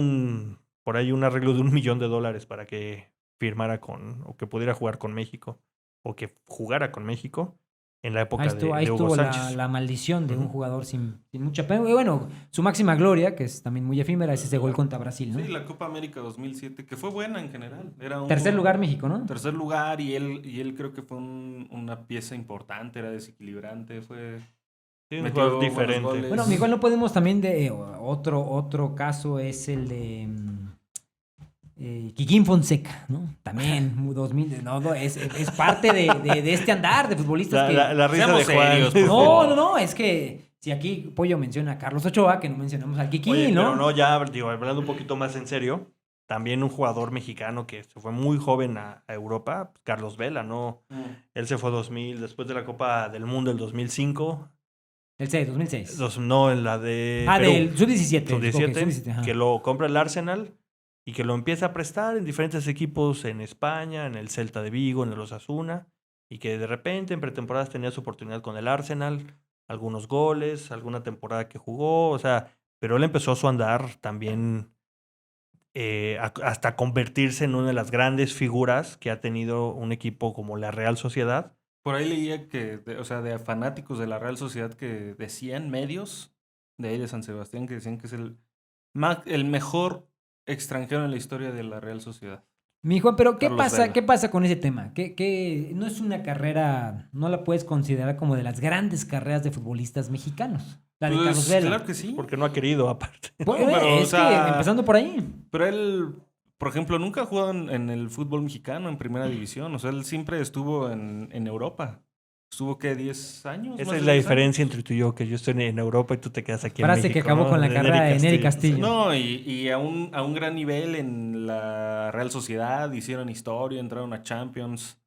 por ahí un arreglo de $1 millón para que firmara o que pudiera jugar con México, o que jugara con México en la época Ahí de Hugo estuvo Sánchez. la maldición de un Ujú. jugador sin mucha pena. Y bueno, su máxima gloria, que es también muy efímera, es ese gol contra Brasil, ¿no? Sí, la Copa América 2007, que fue buena en general. Era un Tercer lugar México, ¿no? Tercer lugar y él creo que fue una pieza importante, era desequilibrante, fue... Sí, un metió jugador buenos diferente. goles. Bueno, igual no podemos también otro caso es el de Kikín Fonseca, ¿no? También, 2000, no, es parte de este andar de futbolistas que... La risa Seamos de Juan. serios, por favor. No, es que si aquí Pollo menciona a Carlos Ochoa, que no mencionamos al Kikín, Oye, ¿no? pero no, ya digo, hablando un poquito más en serio, también un jugador mexicano que se fue muy joven a Europa, Carlos Vela, ¿no? Él se fue 2000, después de la Copa del Mundo del 2005. El 2006. No, en la de Perú. Del sub-17. Sub-17, ajá. que lo compra el Arsenal y que lo empieza a prestar en diferentes equipos en España, en el Celta de Vigo, en el Osasuna, y que de repente en pretemporadas tenía su oportunidad con el Arsenal, algunos goles, alguna temporada que jugó, o sea, pero él empezó su andar también hasta convertirse en una de las grandes figuras que ha tenido un equipo como la Real Sociedad. Por ahí leía que, de fanáticos de la Real Sociedad que decían, medios de ahí de San Sebastián, que decían que es el mejor extranjero en la historia de la Real Sociedad. Mi Juan, pero Carlos Vela. ¿qué pasa con ese tema? Que no es una carrera, no la puedes considerar como de las grandes carreras de futbolistas mexicanos. La de Pues, Carlos Vela. claro que sí. Porque no ha querido, aparte. Pues, No, pero, es o sea, que empezando por ahí. Pero él, por ejemplo, nunca ha jugado en el fútbol mexicano, en primera división. O sea, él siempre estuvo en Europa. Estuvo, ¿qué? ¿10 años? Esa ¿Más es de la 10 diferencia entre tú y yo, que yo estoy en Europa y tú te quedas aquí en Frase México. que acabó ¿no? con la De carrera de Nery Castillo. años? No, y a un gran nivel en la Real Sociedad, hicieron historia, entraron a Champions.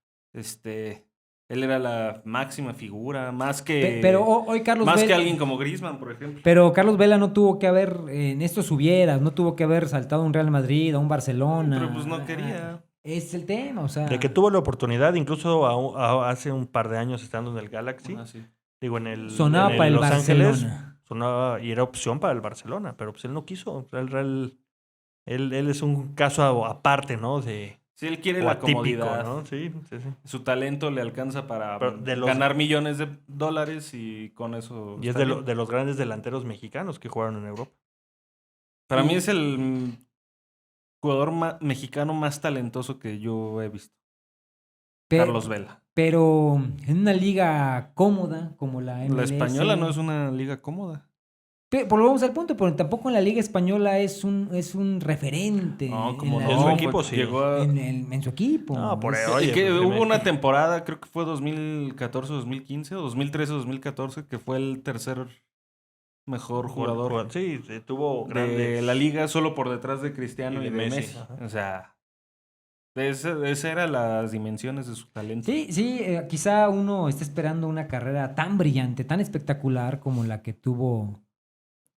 Él era la máxima figura, más que... Pero hoy Carlos más Vela... que alguien como Griezmann, por ejemplo. Pero Carlos Vela no tuvo que haber, en estos hubieras, no tuvo que haber saltado a un Real Madrid, a un Barcelona. Pero pues no quería. Es el tema, o sea... De que tuvo la oportunidad, incluso hace un par de años estando en el Galaxy, Ah, sí. digo, en el Sonaba en para el Los Ángeles, Barcelona. sonaba y era opción para el Barcelona, pero pues él no quiso. O sea, él es un caso aparte, ¿no? Sí, él quiere O la atípico, comodidad. ¿no? Sí. Su talento le alcanza para Pero de los- ganar millones de dólares y con eso... Y es está bien. de los grandes delanteros mexicanos que jugaron en Europa. Para mí es el jugador mexicano más talentoso que yo he visto. Pe- Carlos Vela. Pero en una liga cómoda como la MLS... La española no es una liga cómoda. Volvamos al punto, pero tampoco en la liga española es un referente. No, como en no. En su la- equipo, fue- sí. Llegó a- en su equipo. No, por Es- ahí, oye, que pues, hubo una temporada, creo que fue 2014-2015 o 2013-2014, que fue el tercer mejor jugador Sí, tuvo de grandes. la liga, solo por detrás de Cristiano y de Messi. Ajá. O sea, esas eran las dimensiones de su talento. Sí, quizá uno está esperando una carrera tan brillante, tan espectacular como la que tuvo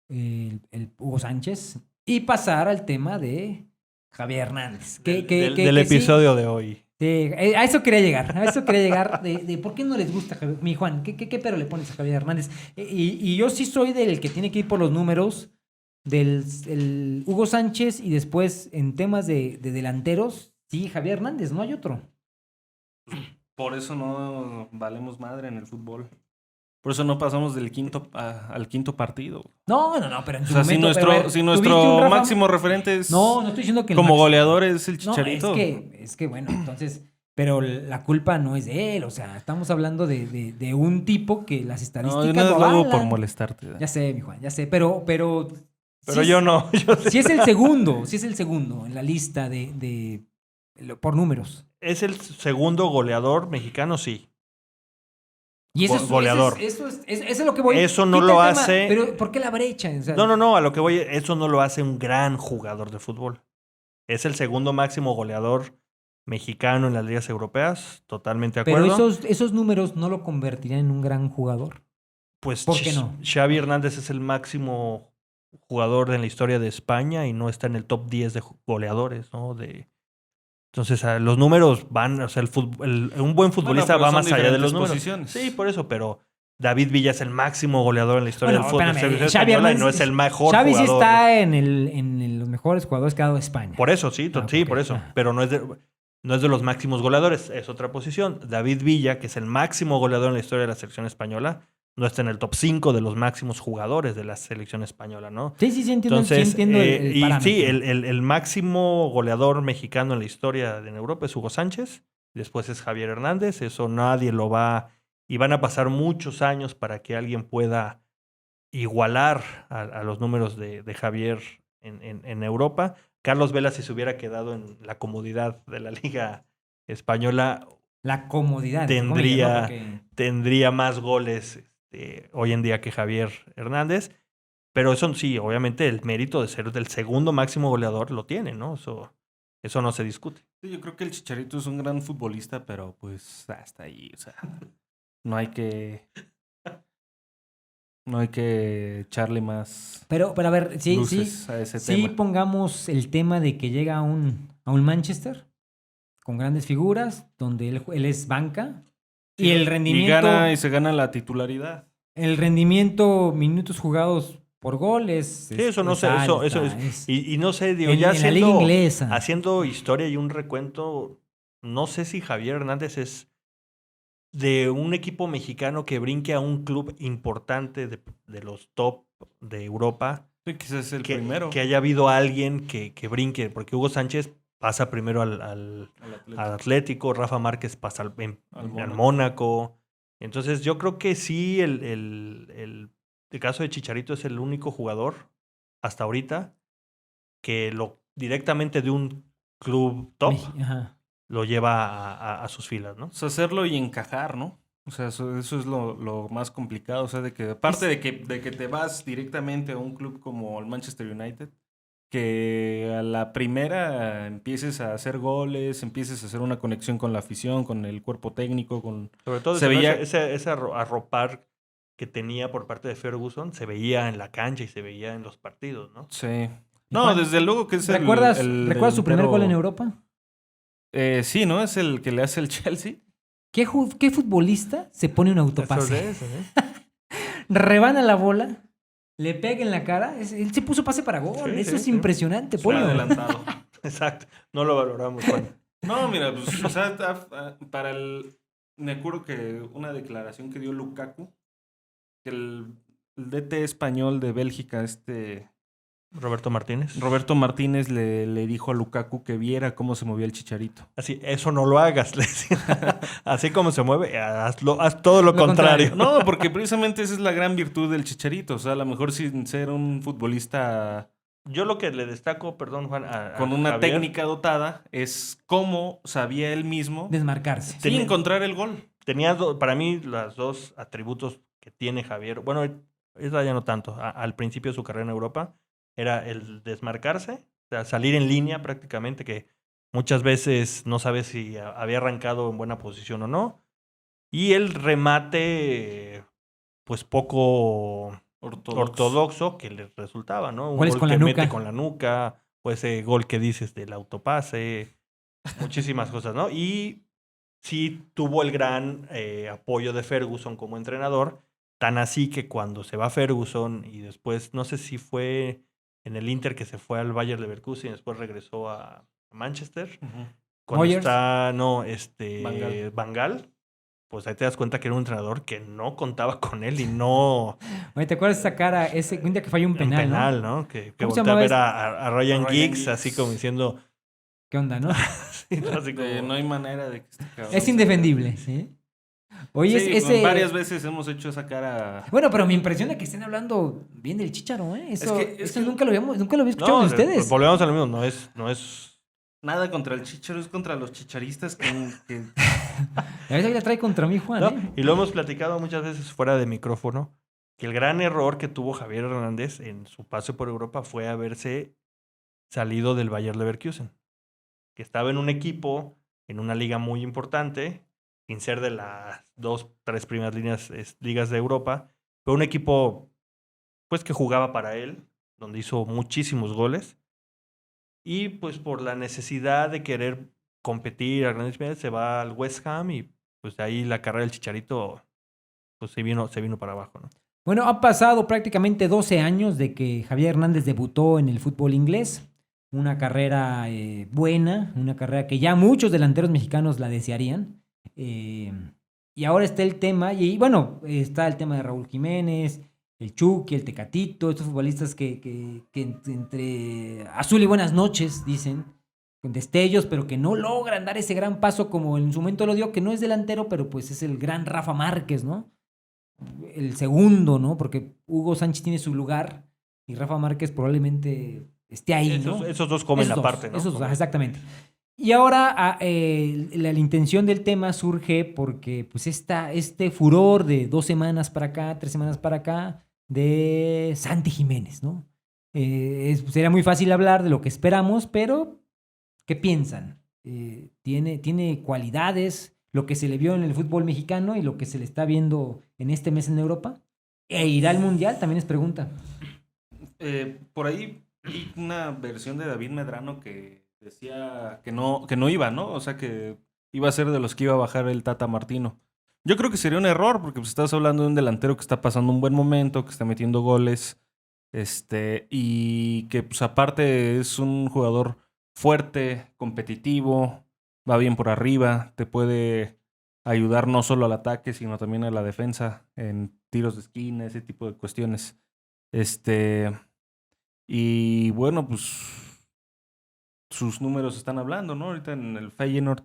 el Hugo Sánchez y pasar al tema de Javier Hernández. Del que sí, episodio de hoy. a eso quería llegar, de por qué no les gusta Javier, mi Juan, ¿qué pero le pones a Javier Hernández? Y yo sí soy del que tiene que ir por los números el Hugo Sánchez y después en temas de delanteros, sí, Javier Hernández, no hay otro. Por eso no valemos madre en el fútbol. Por eso no pasamos del quinto al quinto partido. No, pero en O su sea, momento... si pero, a ver, si ¿tuviste nuestro un Rafa? máximo referente es No estoy diciendo que el como máximo. goleador es el No, Chicharito. es que bueno, entonces, pero la culpa no es de él, o sea, estamos hablando de un tipo que las No, estadísticas no lo es luego avalan. por molestarte. Ya sé, mi Juan, ya sé, pero Pero sí yo no. Yo sí. sí es el segundo en la lista por números. Es el segundo goleador mexicano, sí. Y eso es Goleador. eso es lo que voy. Eso no Quita lo el tema, hace- Pero ¿por qué la brecha? O sea, No, a lo que voy, eso no lo hace un gran jugador de fútbol. Es el segundo máximo goleador mexicano en las ligas europeas, totalmente de pero acuerdo. esos números no lo convertirían en un gran jugador. Pues ¿por qué no? Xavi Hernández es el máximo jugador en la historia de España y no está en el top 10 de goleadores, ¿no? Entonces, los números van, o sea, un buen futbolista Bueno, pero va son más allá de los diferentes números. posiciones. Sí, por eso, pero David Villa es el máximo goleador en la historia Bueno, del fútbol espérame, selección Xavi española y Hernández no es el mejor Xavi sí jugador. está en los mejores jugadores que ha dado España. Por eso, sí, Ah, sí, ok. por eso. Ah. Pero no es de los máximos goleadores, es otra posición. David Villa, que es el máximo goleador en la historia de la selección española, no está en el top 5 de los máximos jugadores de la selección española, ¿no? Sí, entiendo, Entonces, sí entiendo el y parámetro. sí, el máximo goleador mexicano en la historia en Europa es Hugo Sánchez, después es Javier Hernández, eso nadie lo va, y van a pasar muchos años para que alguien pueda igualar a los números de Javier en Europa. Carlos Vela, si se hubiera quedado en la comodidad de la Liga Española, La comodidad. entre comillas, ¿no? Porque- tendría más goles hoy en día que Javier Hernández. Pero eso sí, obviamente el mérito de ser el segundo máximo goleador lo tiene, ¿no? Eso no se discute. Sí, yo creo que el Chicharito es un gran futbolista, pero pues hasta ahí, o sea, no hay que echarle más Pero a ver, sí, luces a ese sí tema. pongamos el tema de que llega a un Manchester con grandes figuras, donde él es banca, y el Y rendimiento, gana y se gana la titularidad. minutos jugados por gol es Sí, eso no es sé, eso alta, es. Y no sé, digo, en ya la liga inglesa. haciendo historia y un recuento, no sé si Javier Hernández es de un equipo mexicano que brinque a un club importante de los top de Europa, Sí, quizás es el que, primero. que haya habido alguien que brinque, porque Hugo Sánchez pasa primero al al Atlético. Atlético, Rafa Márquez pasa al Al Mónaco. Entonces yo creo que sí, el caso de Chicharito es el único jugador hasta ahorita que directamente de un club top Ajá. lo lleva a sus filas, ¿no? O sea, hacerlo y encajar, ¿no? O sea, eso es lo más complicado. O sea, de que aparte de que te vas directamente a un club como el Manchester United, que a la primera empieces a hacer goles, empieces a hacer una conexión con la afición, con el cuerpo técnico, con... Sobre todo Se veía- ese arropar que tenía por parte de Ferguson se veía en la cancha y se veía en los partidos, ¿no? Sí. ¿Y No, Juan, desde luego que es ¿Recuerdas el su primer delantero- gol en Europa? Sí, ¿no? Es el que le hace el Chelsea. ¿Qué futbolista se pone un autopase? Eso, ¿eh? Rebana la bola, le pega en la cara. Él se puso pase para gol. Sí, Eso sí, es sí. impresionante, Fue Pollo. adelantado. Exacto. No lo valoramos, Juan. No, mira, pues, o sea, para el... Me acuerdo que una declaración que dio Lukaku, que el DT español de Bélgica, Roberto Martínez. Roberto Martínez, le dijo a Lukaku que viera cómo se movía el Chicharito. Así, eso no lo hagas. Le decía. Así como se mueve, haz todo lo contrario. No, porque precisamente esa es la gran virtud del Chicharito. O sea, a lo mejor sin ser un futbolista Yo lo que le destaco, perdón, Juan, con una Javier, técnica dotada es cómo sabía él mismo Desmarcarse. sí encontrar el gol. tenía para mí los dos atributos que tiene Javier. Bueno, esa ya no tanto. Al principio de su carrera en Europa era el desmarcarse, o sea, salir en línea prácticamente, que muchas veces no sabes si había arrancado en buena posición o no. Y el remate, pues poco ortodoxo que le resultaba, ¿no? Un Goles gol con que la mete nuca. con la nuca, o ese gol que dices del autopase, muchísimas cosas, ¿no? Y sí tuvo el gran apoyo de Ferguson como entrenador, tan así que cuando se va Ferguson y después, no sé si fue en el Inter que se fue al Bayer Leverkusen y después regresó a Manchester, Ujú. cuando Moyers. está, Van Gaal. Gaal, pues ahí te das cuenta que era un entrenador que no contaba con él y no... Oye, ¿te acuerdas de esa cara? Un día que falló un penal, ¿no? ¿no? Que ¿Cómo se voltea a llamaba ver a Ryan Ryan Giggs, Giggs. así como diciendo... ¿Qué onda, no? sí, ¿no? Así como- No hay manera de que este cabrón Es indefendible, ¿sí? Oye, Sí, ese... varias veces hemos hecho esa cara. Bueno, pero me impresiona que estén hablando bien del Chícharo, ¿eh? Eso, Es que- nunca lo había escuchado No, de ustedes. pues volvemos a lo mismo, no es... Nada contra el Chicharo, es contra los chicharistas que A veces la trae contra mí, Juan, ¿no? ¿eh? Y lo hemos platicado muchas veces fuera de micrófono, que el gran error que tuvo Javier Hernández en su paso por Europa fue haberse salido del Bayer Leverkusen, que estaba en un equipo, en una liga muy importante, sin ser de las 2-3 primeras ligas de Europa, pero un equipo pues que jugaba para él, donde hizo muchísimos goles, y pues por la necesidad de querer competir a grandes niveles se va al West Ham y pues de ahí la carrera del Chicharito pues se vino para abajo, ¿no? Bueno, ha pasado prácticamente 12 años de que Javier Hernández debutó en el fútbol inglés. Una carrera buena, una carrera que ya muchos delanteros mexicanos la desearían. Y ahora está el tema, y bueno, está el tema de Raúl Jiménez, el Chucky, el Tecatito, estos futbolistas que entre azul y buenas noches, dicen, con destellos, pero que no logran dar ese gran paso como en su momento lo dio, que no es delantero, pero pues es el gran Rafa Márquez, ¿no? El segundo, ¿no? Porque Hugo Sánchez tiene su lugar y Rafa Márquez probablemente esté ahí, ¿no? Esos dos comen Esos dos, aparte, ¿no? Esos dos, exactamente. Y ahora la intención del tema surge porque pues este furor de 2 semanas para acá, 3 semanas para acá, de Santi Jiménez, ¿no? Sería muy fácil hablar de lo que esperamos, pero ¿qué piensan? Tiene cualidades, lo que se le vio en el fútbol mexicano y lo que se le está viendo en este mes en Europa. ¿E irá al Mundial? También es pregunta. Por ahí vi una versión de David Medrano que decía que no iba, ¿no? O sea, que iba a ser de los que iba a bajar el Tata Martino. Yo creo que sería un error, porque pues, estás hablando de un delantero que está pasando un buen momento, que está metiendo goles, y que pues aparte es un jugador fuerte, competitivo, va bien por arriba, te puede ayudar no solo al ataque, sino también a la defensa, en tiros de esquina, ese tipo de cuestiones. Y bueno, pues sus números están hablando, ¿no? Ahorita en el Feyenoord,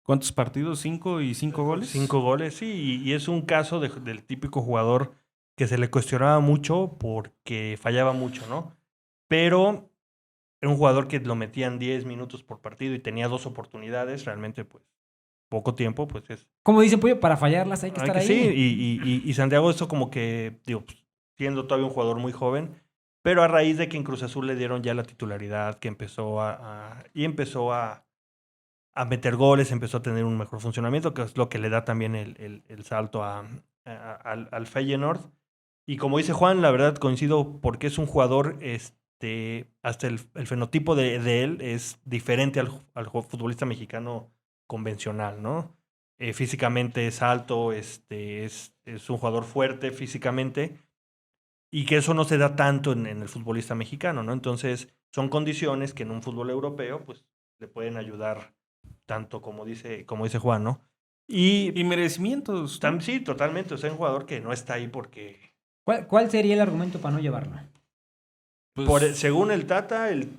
¿cuántos partidos? 5 y 5 goles. 5 goles, sí, y es un caso del típico jugador que se le cuestionaba mucho porque fallaba mucho, ¿no? Pero era un jugador que lo metían 10 minutos por partido y tenía 2 oportunidades, realmente pues poco tiempo, pues es... Como dicen, Pollo, para fallarlas hay que estar ahí. Sí, y Santiago eso como que, digo, pues, siendo todavía un jugador muy joven, pero a raíz de que en Cruz Azul le dieron ya la titularidad, que empezó a meter goles, empezó a tener un mejor funcionamiento, que es lo que le da también el salto al Feyenoord. Y como dice Juan, la verdad coincido porque es un jugador, hasta el fenotipo de él es diferente al futbolista mexicano convencional, ¿no? Físicamente es alto, es un jugador fuerte físicamente, y que eso no se da tanto en el futbolista mexicano, ¿no? Entonces, son condiciones que en un fútbol europeo, pues, le pueden ayudar tanto como dice Juan, ¿no? Y merecimientos. Sí, totalmente. O sea, un jugador que no está ahí porque... ¿Cuál sería el argumento para no llevarlo? Pues, según el Tata, el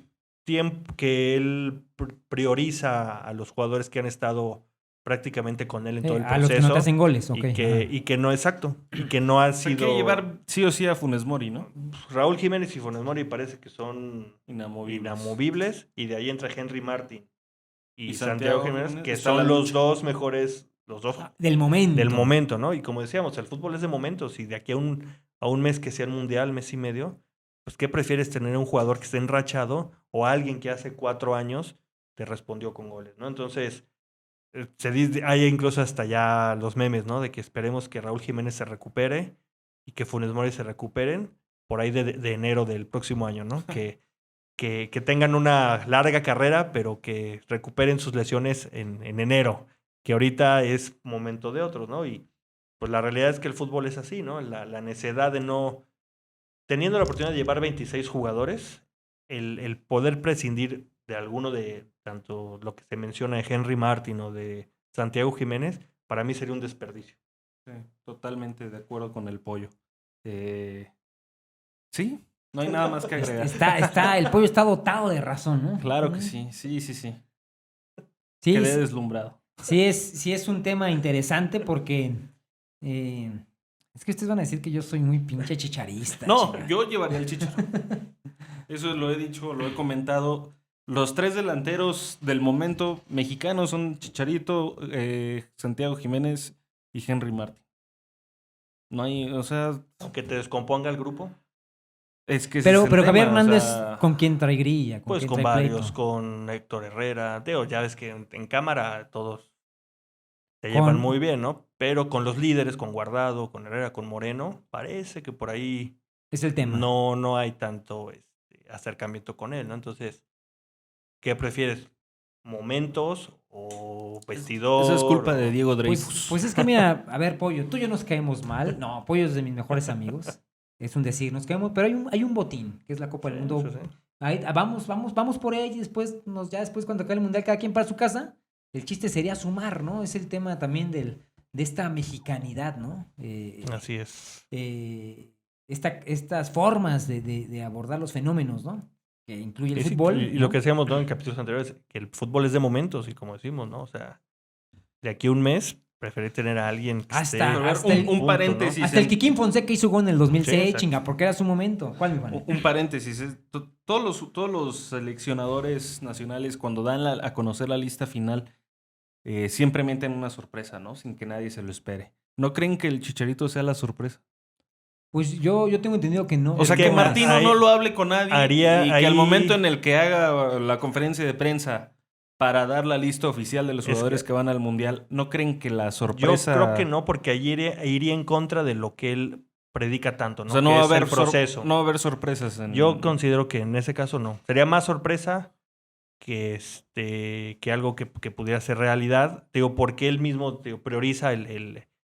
tiempo que él prioriza a los jugadores que han estado prácticamente con él en todo el proceso. A los que no te hacen goles, ok. Y que no, exacto. Y que no ha sido... hay que llevar sí o sí a Funes Mori, ¿no? Raúl Jiménez y Funes Mori parece que son Inamovibles. inamovibles. Y de ahí entra Henry Martin y Santiago Jiménez, que está en son la los lucha. dos mejores, los dos Del momento. del momento, ¿no? Y como decíamos, el fútbol es de momentos. Y de aquí a un mes que sea el Mundial, mes y medio, pues ¿qué prefieres tener un jugador que esté enrachado o alguien que hace 4 años te respondió con goles, ¿no? Entonces, se dice, hay incluso hasta ya los memes, ¿no? De que esperemos que Raúl Jiménez se recupere y que Funes Mori se recuperen por ahí de enero del próximo año, ¿no? que tengan una larga carrera, pero que recuperen sus lesiones en enero, que ahorita es momento de otros, ¿no? Y pues la realidad es que el fútbol es así, ¿no? La necesidad de no... Teniendo la oportunidad de llevar 26 jugadores, el poder prescindir de alguno de tanto lo que se menciona de Henry Martin o de Santiago Jiménez, para mí sería un desperdicio. Sí, totalmente de acuerdo con el Pollo. Sí, no hay nada más que agregar. El Pollo está dotado de razón, ¿no? Claro que sí. Sí. Sí, Quedé deslumbrado. Sí es un tema interesante porque es que ustedes van a decir que yo soy muy pinche chicharista. No, chica. yo llevaría el Chicharito. Eso lo he dicho, lo he comentado. Los 3 delanteros del momento mexicanos son Chicharito, Santiago Jiménez y Henry Martin. No hay, o sea... Aunque te descomponga el grupo. Es que Pero Javier Javier Hernández, ¿con quién trae grilla? Pues quién con trae varios, pleito? con Héctor Herrera. Ya ves que en cámara todos se llevan muy bien, ¿no? Pero con los líderes, con Guardado, con Herrera, con Moreno, parece que por ahí Es el tema. no hay tanto acercamiento con él, ¿no? Entonces, ¿qué prefieres? ¿Momentos o vestidor. Esa es culpa de o- Diego Dreyfus. Pues es que mira, a ver, Pollo, tú y yo nos caemos mal. No, Pollo es de mis mejores amigos. Es un decir, nos caemos, pero hay un botín, que es la Copa del Sí, Mundo. sí, sí. Ahí, vamos por ella y después, ya después cuando acabe el Mundial, cada quien para su casa. El chiste sería sumar, ¿no? Es el tema también de esta mexicanidad, ¿no? Así es. Estas formas de abordar los fenómenos, ¿no? Que incluye el Y sí, fútbol. y ¿no? lo que decíamos, ¿no? En capítulos anteriores, que el fútbol es de momentos, y como decimos, ¿no? O sea, de aquí a un mes, preferí tener a alguien que Hasta- esté A ver, hasta el- un paréntesis. Hasta el Kikín Fonseca hizo gol en el 2006, exacto. chinga, porque era su momento. ¿Cuál, mi Juan? Un paréntesis. Todos los seleccionadores nacionales, cuando dan a conocer la lista final, siempre meten una sorpresa, ¿no? Sin que nadie se lo espere. ¿No creen que el Chicharito sea la sorpresa? Pues yo tengo entendido que no. O sea, que que Martino ahí- no lo hable con nadie haría y que al ahí- momento en el que haga la conferencia de prensa para dar la lista oficial de los Es jugadores que- que van al Mundial, ¿no creen que la Yo sorpresa... creo que no, porque ahí iría en contra de lo que él predica tanto, ¿no? O sea, no Que va a es haber el proceso. no va a haber sorpresas. Yo considero que en ese caso no. Sería más sorpresa que que algo que pudiera ser realidad. Digo, porque él mismo prioriza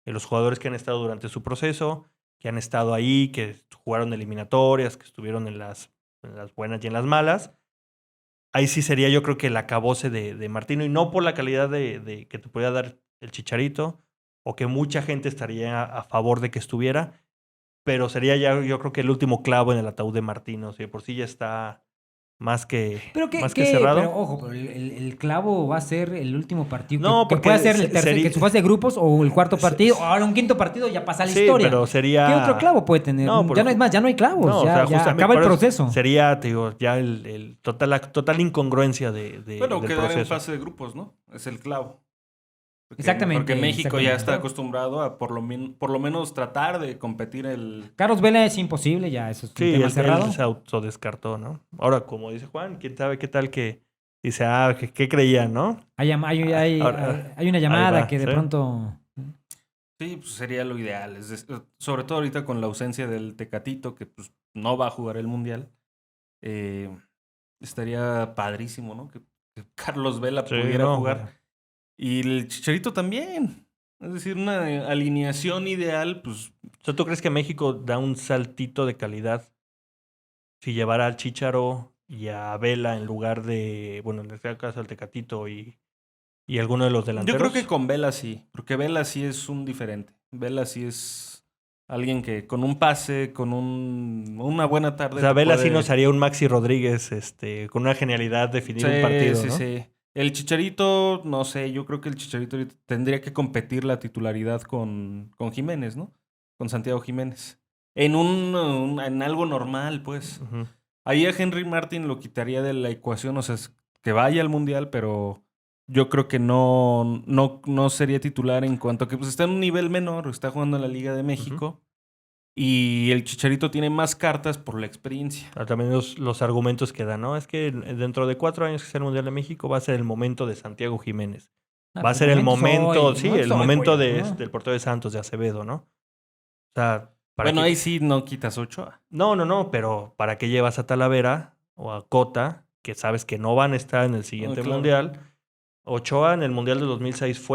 los jugadores que han estado durante su proceso, que han estado ahí, que jugaron eliminatorias, que estuvieron en las buenas y en las malas. Ahí sí sería, yo creo que el acabose de Martino, y no por la calidad de que te podía dar el Chicharito, o que mucha gente estaría a favor de que estuviera, pero sería ya, yo creo que el último clavo en el ataúd de Martino. O sea, por sí ya está más que cerrado. Pero ojo, pero el clavo va a ser el último partido. No, que porque puede ser el tercer, sería- que su fase de grupos o el cuarto partido, o ahora un quinto partido, ya pasa la Sí, historia. pero sería... ¿Qué otro clavo puede tener? No, ya pero- no es más, ya no hay clavos. No, o ya, sea, ya justamente acaba el por eso proceso. Sería, te digo, ya la total incongruencia Bueno, del quedar en proceso. fase de grupos, ¿no? Es el clavo. Exactamente, Porque México ya exactamente. está acostumbrado a por lo menos tratar de competir el... Carlos Vela es imposible, ya eso es un Sí, tema él cerrado. se autodescartó, ¿no? Ahora, como dice Juan, quién sabe qué tal que dice, ¿qué creían, no? Hay Ahora- una llamada va, que de ¿sí? pronto... Sí, pues sería lo ideal. Sobre todo ahorita con la ausencia del Tecatito, que pues no va a jugar el Mundial. Estaría padrísimo, ¿no? Que Carlos Vela Sí, pudiera no, jugar. Y el Chicharito también. Es decir, una alineación ideal, pues... O sea, ¿tú crees que México da un saltito de calidad si llevara al Chícharo y a Vela en lugar de, bueno, en este caso al Tecatito y alguno de los Yo delanteros? creo que con Vela sí, porque Vela sí es un diferente. Vela sí es alguien que con un pase, con una buena tarde... O sea, te Vela sí puede- nos haría un Maxi Rodríguez con una genialidad definir un partido, sí, ¿no? sí. El Chicharito, no sé, yo creo que el Chicharito ahorita tendría que competir la titularidad con Jiménez, ¿no? Con Santiago Jiménez. En algo normal, pues. Ujú. Ahí a Henry Martin lo quitaría de la ecuación, o sea, que vaya al Mundial, pero yo creo que no sería titular en cuanto a que pues, está en un nivel menor, está jugando en la Liga de México. Y el Chicharito tiene más cartas por la experiencia. También los argumentos que dan, ¿no? Es que dentro de 4 años que sea el Mundial de México va a ser el momento de Santiago Jiménez. Va a ser el momento, el momento del portero de Santos, de Acevedo, ¿no? O sea, Bueno, qué- ahí sí no quitas Ochoa. No, pero ¿para qué llevas a Talavera o a Cota, que sabes que no van a estar en el siguiente claro. Mundial? Ochoa en el Mundial de 2006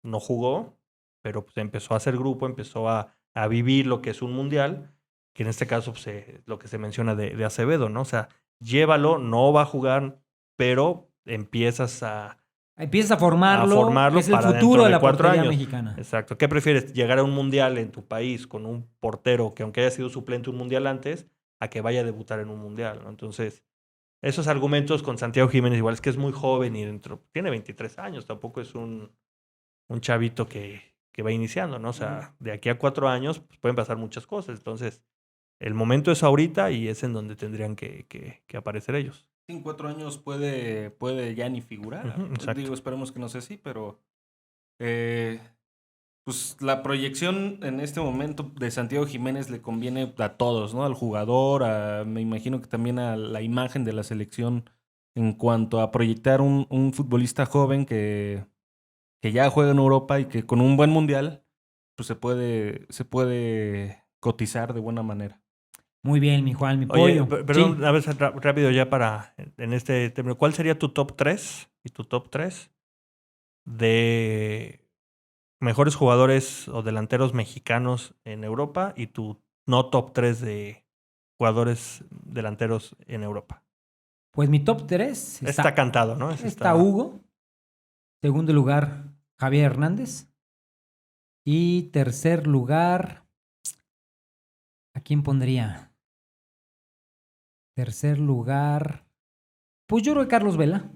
no jugó, pero pues empezó a hacer grupo, empezó a vivir lo que es un Mundial, que en este caso pues, lo que se menciona de Acevedo, ¿no? O sea, llévalo, no va a jugar, pero empiezas a... Empiezas a formarlo, formarlo es el para futuro dentro de de la 4 portería años. mexicana. Exacto. ¿Qué prefieres? ¿Llegar a un Mundial en tu país con un portero que aunque haya sido suplente un Mundial antes, a que vaya a debutar en un Mundial, ¿no? Entonces, esos argumentos con Santiago Jiménez, igual es que es muy joven y tiene 23 años, tampoco es un chavito que va iniciando, ¿no? O sea, de aquí a 4 años pues, pueden pasar muchas cosas. Entonces, el momento es ahorita y es en donde tendrían que aparecer ellos. En 4 años puede ya ni figurar. Ujú, exacto. Digo, esperemos que no sea así, pero pues la proyección en este momento de Santiago Jiménez le conviene a todos, ¿no? Al jugador, me imagino que también a la imagen de la selección en cuanto a proyectar un futbolista joven que ya juega en Europa y que con un buen mundial pues se puede cotizar de buena manera. Muy bien, mi Juan, mi Oye, pollo. perdón, Sí. a ver, rápido ya en este término. ¿Cuál sería tu top 3 y tu top 3 de mejores jugadores o delanteros mexicanos en Europa y tu no top 3 de jugadores delanteros en Europa. Pues mi top 3 Está cantado, ¿no? está Hugo. Segundo lugar, Javier Hernández. Y tercer lugar, ¿a quién pondría? Tercer lugar, pues yo creo que Carlos Vela.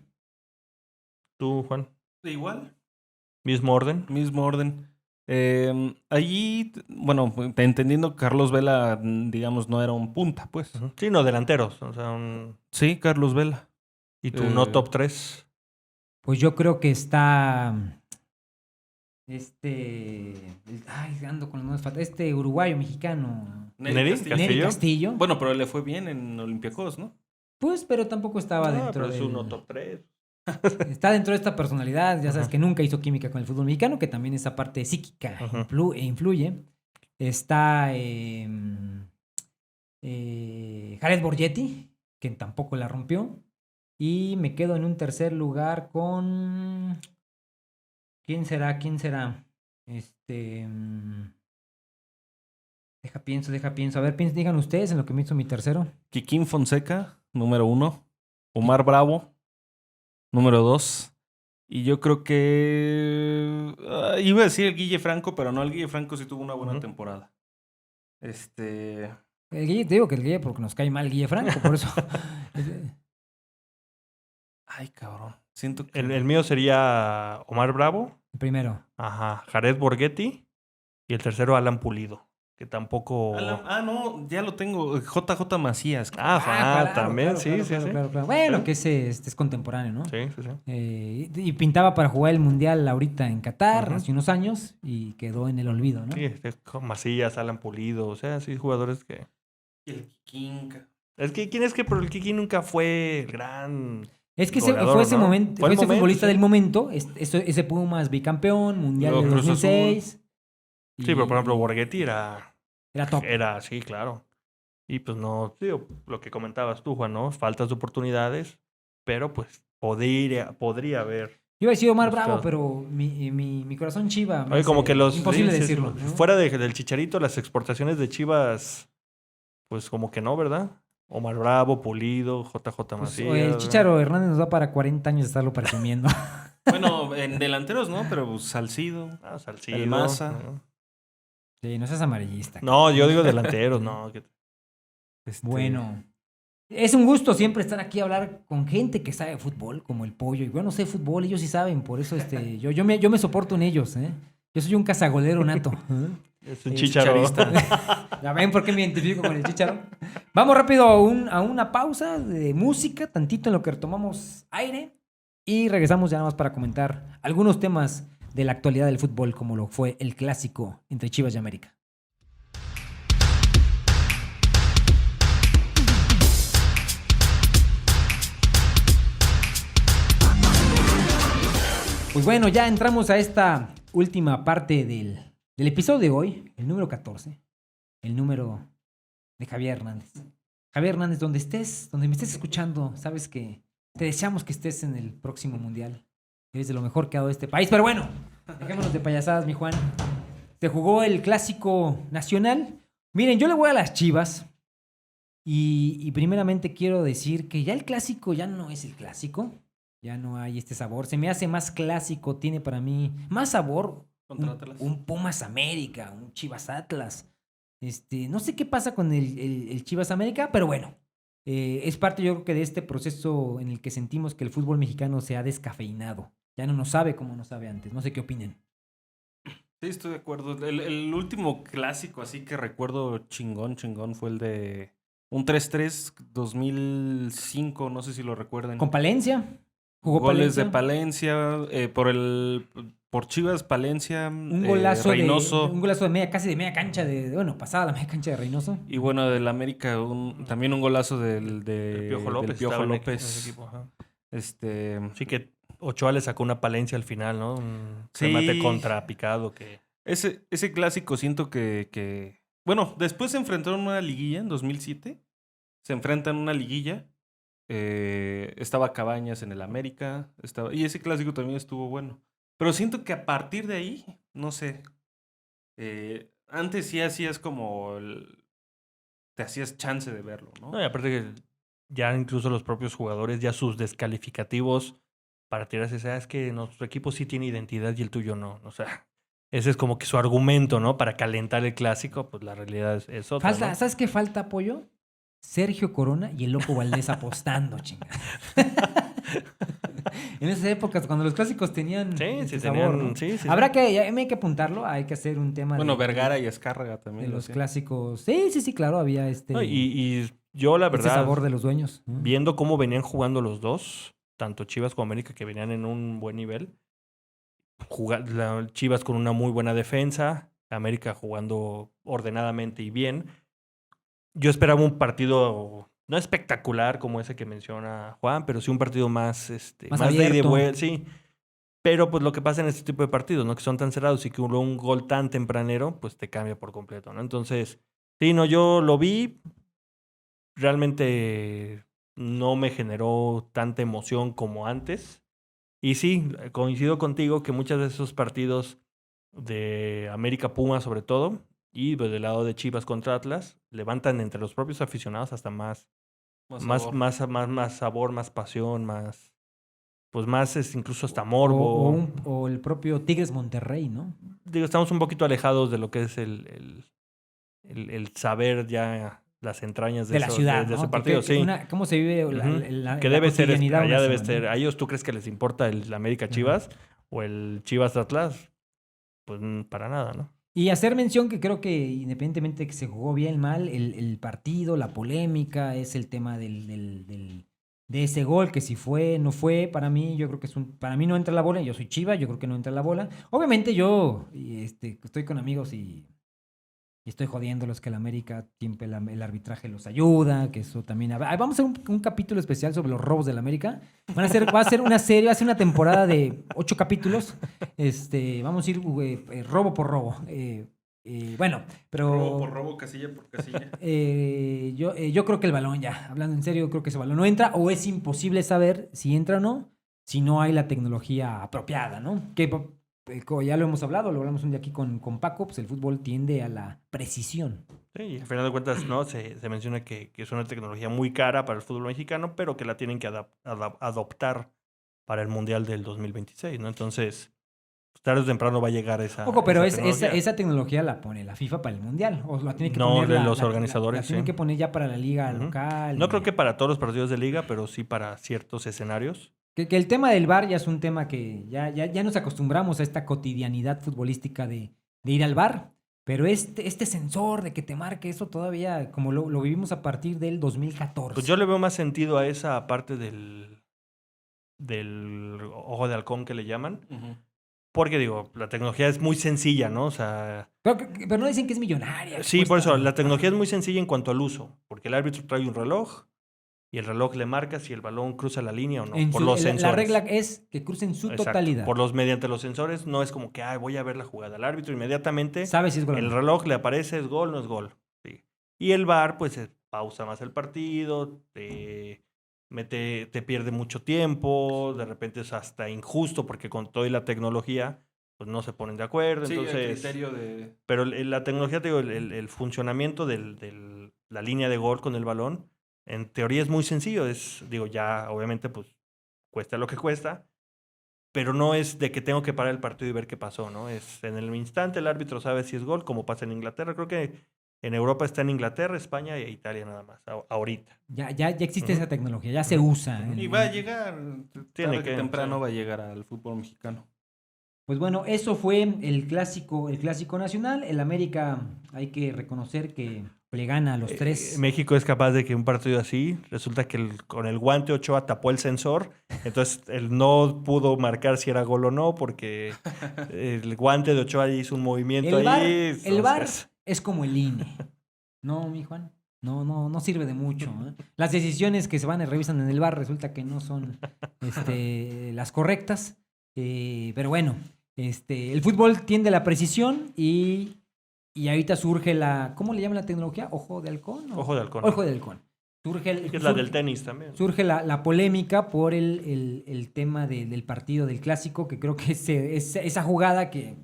¿Tú, Juan? Igual. ¿Mismo orden? Mismo orden. Allí, bueno, entendiendo que Carlos Vela, digamos, no era un punta, pues. Ujú. Sí, no, delanteros. O sea, Sí, Carlos Vela. ¿y tu no top 3? Pues yo creo que está. Ay, ando con los nombres fatales. Uruguayo mexicano. ¿Neri? Castillo. Neri Castillo. Bueno, pero le fue bien en Olympiacos, ¿no? Pues, pero tampoco estaba dentro pero es del- un no top 3. Está dentro de esta personalidad, ya sabes Ajá. que nunca hizo química con el fútbol mexicano, que también esa parte psíquica Ajá. influye. Está Jared Borgetti, que tampoco la rompió. Y me quedo en un tercer lugar con... ¿Quién será? ¿Quién será? Deja pienso. A ver, digan ustedes en lo que me hizo mi tercero. Kikín Fonseca, número 1. Omar Bravo, número 2. Y yo creo que... iba a decir el Guille Franco, pero no, el Guille Franco sí tuvo una buena Ujú. temporada. El Guille, te digo que el Guille porque nos cae mal el Guille Franco, por eso. Ay, cabrón. Siento que... El mío sería Omar Bravo, El primero. ajá, Jared Borgetti y el tercero Alan Pulido, que tampoco... no, ya lo tengo. JJ Macías. Claro, también, claro, sí, claro, sí, claro, sí. claro. Bueno, Sí. que ese es contemporáneo, ¿no? Sí, sí, sí. Y pintaba para jugar el Mundial ahorita en Qatar, Ujú. hace unos años, y quedó en el olvido, ¿no? Sí, con Macías, Alan Pulido, o sea, sí, jugadores que... Y el Kikín. Es que, ¿quién es que pero el Kiki nunca fue el gran... Es que goleador, fue ese ¿no? momento, Fue fue el ese momento, futbolista sí. del momento, ese Pumas bicampeón, Mundial Luego de Cruz 2006. Sí, pero por ejemplo, Borgetti Era top. era, sí, claro. Y pues no, digo, lo que comentabas tú, Juan, ¿no? Faltas de oportunidades, pero pues podría haber. Yo iba a decir Omar Buscado. Bravo, pero mi corazón chiva. me Oye, como hace que los... imposible sí, sí, decirlo. sí, ¿no? fuera del Chicharito, las exportaciones de Chivas, pues como que no, ¿verdad? Omar Bravo, Pulido, JJ Pues, Macías. oye, el ¿verdad? Chícharo Hernández nos da para 40 años de estarlo presumiendo. Bueno, en delanteros no, pero pues, Salcido. Salcido. El Maza. ¿no? Sí, no seas amarillista. No, yo digo delanteros, no. Bueno, es un gusto siempre estar aquí a hablar con gente que sabe fútbol, como el Pollo. Y yo no sé fútbol, ellos sí saben, por eso yo me soporto en ellos, ¿eh? Yo soy un cazagolero nato. Es un Sí, chicharo. ¿Ya ven por qué me identifico con el Chícharo? Vamos rápido a una pausa de música, tantito en lo que retomamos aire. Y regresamos ya nada más para comentar algunos temas de la actualidad del fútbol, como lo fue el clásico entre Chivas y América. Pues bueno, ya entramos a esta última parte del episodio de hoy, el número 14, el número de Javier Hernández. Javier Hernández, donde estés, donde me estés escuchando, sabes que te deseamos que estés en el próximo mundial. Eres de lo mejor que ha dado este país, pero bueno, dejémonos de payasadas, mi Juan. Se jugó el clásico nacional. Miren, yo le voy a las Chivas y primeramente quiero decir que ya el clásico ya no es el clásico. Ya no hay este sabor. Se me hace más clásico, tiene para mí más sabor Contra Atlas. un Pumas América, un Chivas Atlas. No sé qué pasa con el Chivas América, pero bueno, es parte yo creo que de este proceso en el que sentimos que el fútbol mexicano se ha descafeinado. Ya no nos sabe como nos sabe antes. No sé qué opinen. Sí, estoy de acuerdo. El último clásico así que recuerdo chingón fue el de un 3-3 2005, no sé si lo recuerden. Con Palencia. Jugó Goles Palencia. de Palencia, por Chivas, Palencia, Un golazo Reynoso. un golazo de media, casi de media cancha, pasada la media cancha de Reynoso. Y bueno, del América, también un golazo del Piojo López. del Piojo estaba en López. ese equipo, ajá. Sí que Ochoa le sacó una Palencia al final, ¿no? Un Sí. remate contra Picado que... Ese clásico siento que... Bueno, después se enfrentaron a una liguilla en 2007. Se enfrentan a una liguilla. Estaba Cabañas en el América. Y ese clásico también estuvo bueno. Pero siento que a partir de ahí, no sé. Antes sí hacías te hacías chance de verlo, ¿no? No, y aparte que ya incluso los propios jugadores, ya sus descalificativos para tirarse, es que nuestro equipo sí tiene identidad y el tuyo no. O sea, ese es como que su argumento, ¿no? Para calentar el clásico, pues la realidad es otra, Falta, ¿no? ¿sabes qué falta, apoyo? Sergio Corona y el Loco Valdés apostando, chinga. En esas épocas, cuando los clásicos tenían Sí, ese sí, sabor, tenían, ¿no? sí. Habrá que, ya hay que apuntarlo, hay que hacer un tema Bueno, de, Vergara y Escárraga de también. los sí. clásicos. Sí, claro, había No, y yo la este verdad, sabor de los dueños, ¿no? viendo cómo venían jugando los dos, tanto Chivas como América, que venían en un buen nivel, Chivas con una muy buena defensa, América jugando ordenadamente y bien. Yo esperaba un partido no espectacular como ese que menciona Juan, pero sí un partido más, Más más de ida y abierto. vuelta, sí. Pero pues lo que pasa en este tipo de partidos, ¿no? Que son tan cerrados y que un gol tan tempranero, pues te cambia por completo, ¿no? Entonces, sí, no, yo lo vi, realmente no me generó tanta emoción como antes. Y sí, coincido contigo que muchos de esos partidos de América Puma sobre todo, y pues, del lado de Chivas contra Atlas, levantan entre los propios aficionados hasta más Sabor. más sabor, más pasión, más, pues más incluso hasta O, morbo. o el propio Tigres Monterrey, ¿no? Digo, estamos un poquito alejados de lo que es el saber ya las entrañas De la ciudad, de ¿no? ese partido, sí. ¿Cómo se vive Ujú. la Que debe ser, cotidianidad allá una debe semana? ser, a ellos tú crees que les importa el América Chivas o el Chivas Atlas, pues para nada, ¿no? Y hacer mención que creo que independientemente de que se jugó bien mal, el partido, la polémica, es el tema de ese gol, que si fue, no fue, para mí, yo creo que para mí no entra la bola, yo soy Chiva, yo creo que no entra la bola. Obviamente yo estoy con amigos y estoy jodiéndolos que el América siempre el arbitraje los ayuda, que eso también. Vamos a hacer un capítulo especial sobre los robos del América. Va a ser una serie, va a ser una temporada de 8 capítulos. Vamos a ir robo por robo. Bueno, pero Robo por robo, casilla por casilla. yo creo que el balón ya, hablando en serio, creo que ese balón no entra o es imposible saber si entra o no si no hay la tecnología apropiada, ¿no? Que como ya lo hemos hablado, lo hablamos un día aquí con Paco, pues el fútbol tiende a la precisión. Sí, y al final de cuentas, ¿no? Se menciona que es una tecnología muy cara para el fútbol mexicano, pero que la tienen que adoptar para el Mundial del 2026, ¿no? Entonces, pues, tarde o temprano va a llegar esa Ojo, pero esa tecnología. esa tecnología la pone la FIFA para el Mundial. O la tiene que No, poner de los organizadores, la tienen sí. que poner ya para la liga Ujú. local. No creo que para todos los partidos de liga, pero sí para ciertos escenarios. Que el tema del VAR ya es un tema que ya nos acostumbramos a esta cotidianidad futbolística de ir al VAR. Pero este sensor de que te marque eso todavía, como lo vivimos a partir del 2014. Pues yo le veo más sentido a esa parte del ojo de halcón que le llaman. Ujú. Porque digo, la tecnología es muy sencilla, ¿no? O sea, Pero no dicen que es millonaria. sí, por cuesta- eso, la tecnología es muy sencilla en cuanto al uso. Porque el árbitro trae un reloj y el reloj le marca si el balón cruza la línea o no. En Por su- los la sensores. regla es que crucen su Exacto. totalidad. Mediante los sensores, no es como que, voy a ver la jugada. El árbitro inmediatamente, ¿Sabes si es gol o el no? reloj le aparece, es gol, no es gol. Sí. Y el VAR, pues, pausa más el partido, te pierde mucho tiempo, de repente es hasta injusto porque con toda la tecnología, pues no se ponen de acuerdo. Sí, el entonces, criterio de... pero la tecnología, te digo, el funcionamiento de la línea de gol con el balón, en teoría es muy sencillo. Digo, ya obviamente, pues, cuesta lo que cuesta, pero no es de que tengo que parar el partido y ver qué pasó, ¿no? Es en el instante el árbitro sabe si es gol, como pasa en Inglaterra. Creo que en Europa está en Inglaterra, España e Italia nada más, ahorita. Ya existe Ujú. esa tecnología, ya se usa. Ujú. Y va a llegar, Tiene tarde que, que temprano sí. va a llegar al fútbol mexicano. Pues bueno, eso fue el clásico nacional. El América, hay que reconocer que le gana a los tres. México es capaz de que un partido así, resulta que con el guante Ochoa tapó el sensor, entonces él no pudo marcar si era gol o no, porque el guante de Ochoa hizo un movimiento El ahí. VAR entonces, es como el INE. No, mi Juan. No sirve de mucho. ¿Eh? Las decisiones que se van y revisan en el VAR resulta que no son las correctas. Pero bueno, el fútbol tiende a la precisión y ahorita surge ¿cómo le llaman la tecnología? ¿Ojo de halcón? Ojo de halcón. Ojo de halcón. Que es la del tenis también. Surge la polémica por el tema del partido del Clásico, que creo que esa jugada que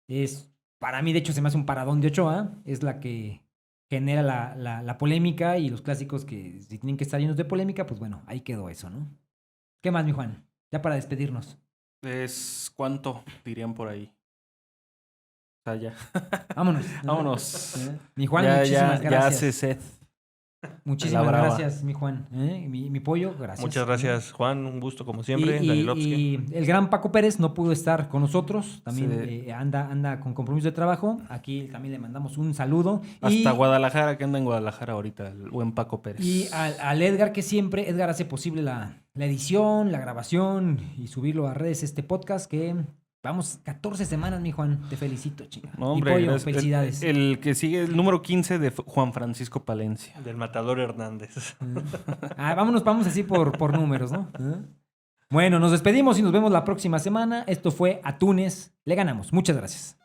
es, para mí de hecho se me hace un paradón de Ochoa, es la que genera la polémica, y los clásicos que si tienen que estar llenos de polémica, pues bueno, ahí quedó eso, ¿no? ¿Qué más, mi Juan? Ya para despedirnos. Es cuánto dirían por ahí. O sea, ya. Vámonos. Vámonos. Mi Juan, ya, muchísimas ya gracias. hace sed. Muchísimas La brava. gracias, mi Juan. Mi pollo, gracias. Muchas gracias, Juan. Un gusto como siempre. Y Danilovsky. el gran Paco Pérez no pudo estar con nosotros. También Sí. anda con compromiso de trabajo. Aquí también le mandamos un saludo. Hasta Guadalajara, que anda en Guadalajara ahorita, el buen Paco Pérez. Y al Edgar, que siempre, Edgar hace posible la edición, la grabación y subirlo a redes, este podcast que vamos 14 semanas, mi Juan. Te felicito, chinga. No, hombre, y pollo, gracias. felicidades. El que sigue, el número 15 de Juan Francisco Palencia. Del Matador Hernández. Vamos así por números, ¿no? Bueno, nos despedimos y nos vemos la próxima semana. Esto fue Atunes. Le ganamos. Muchas gracias.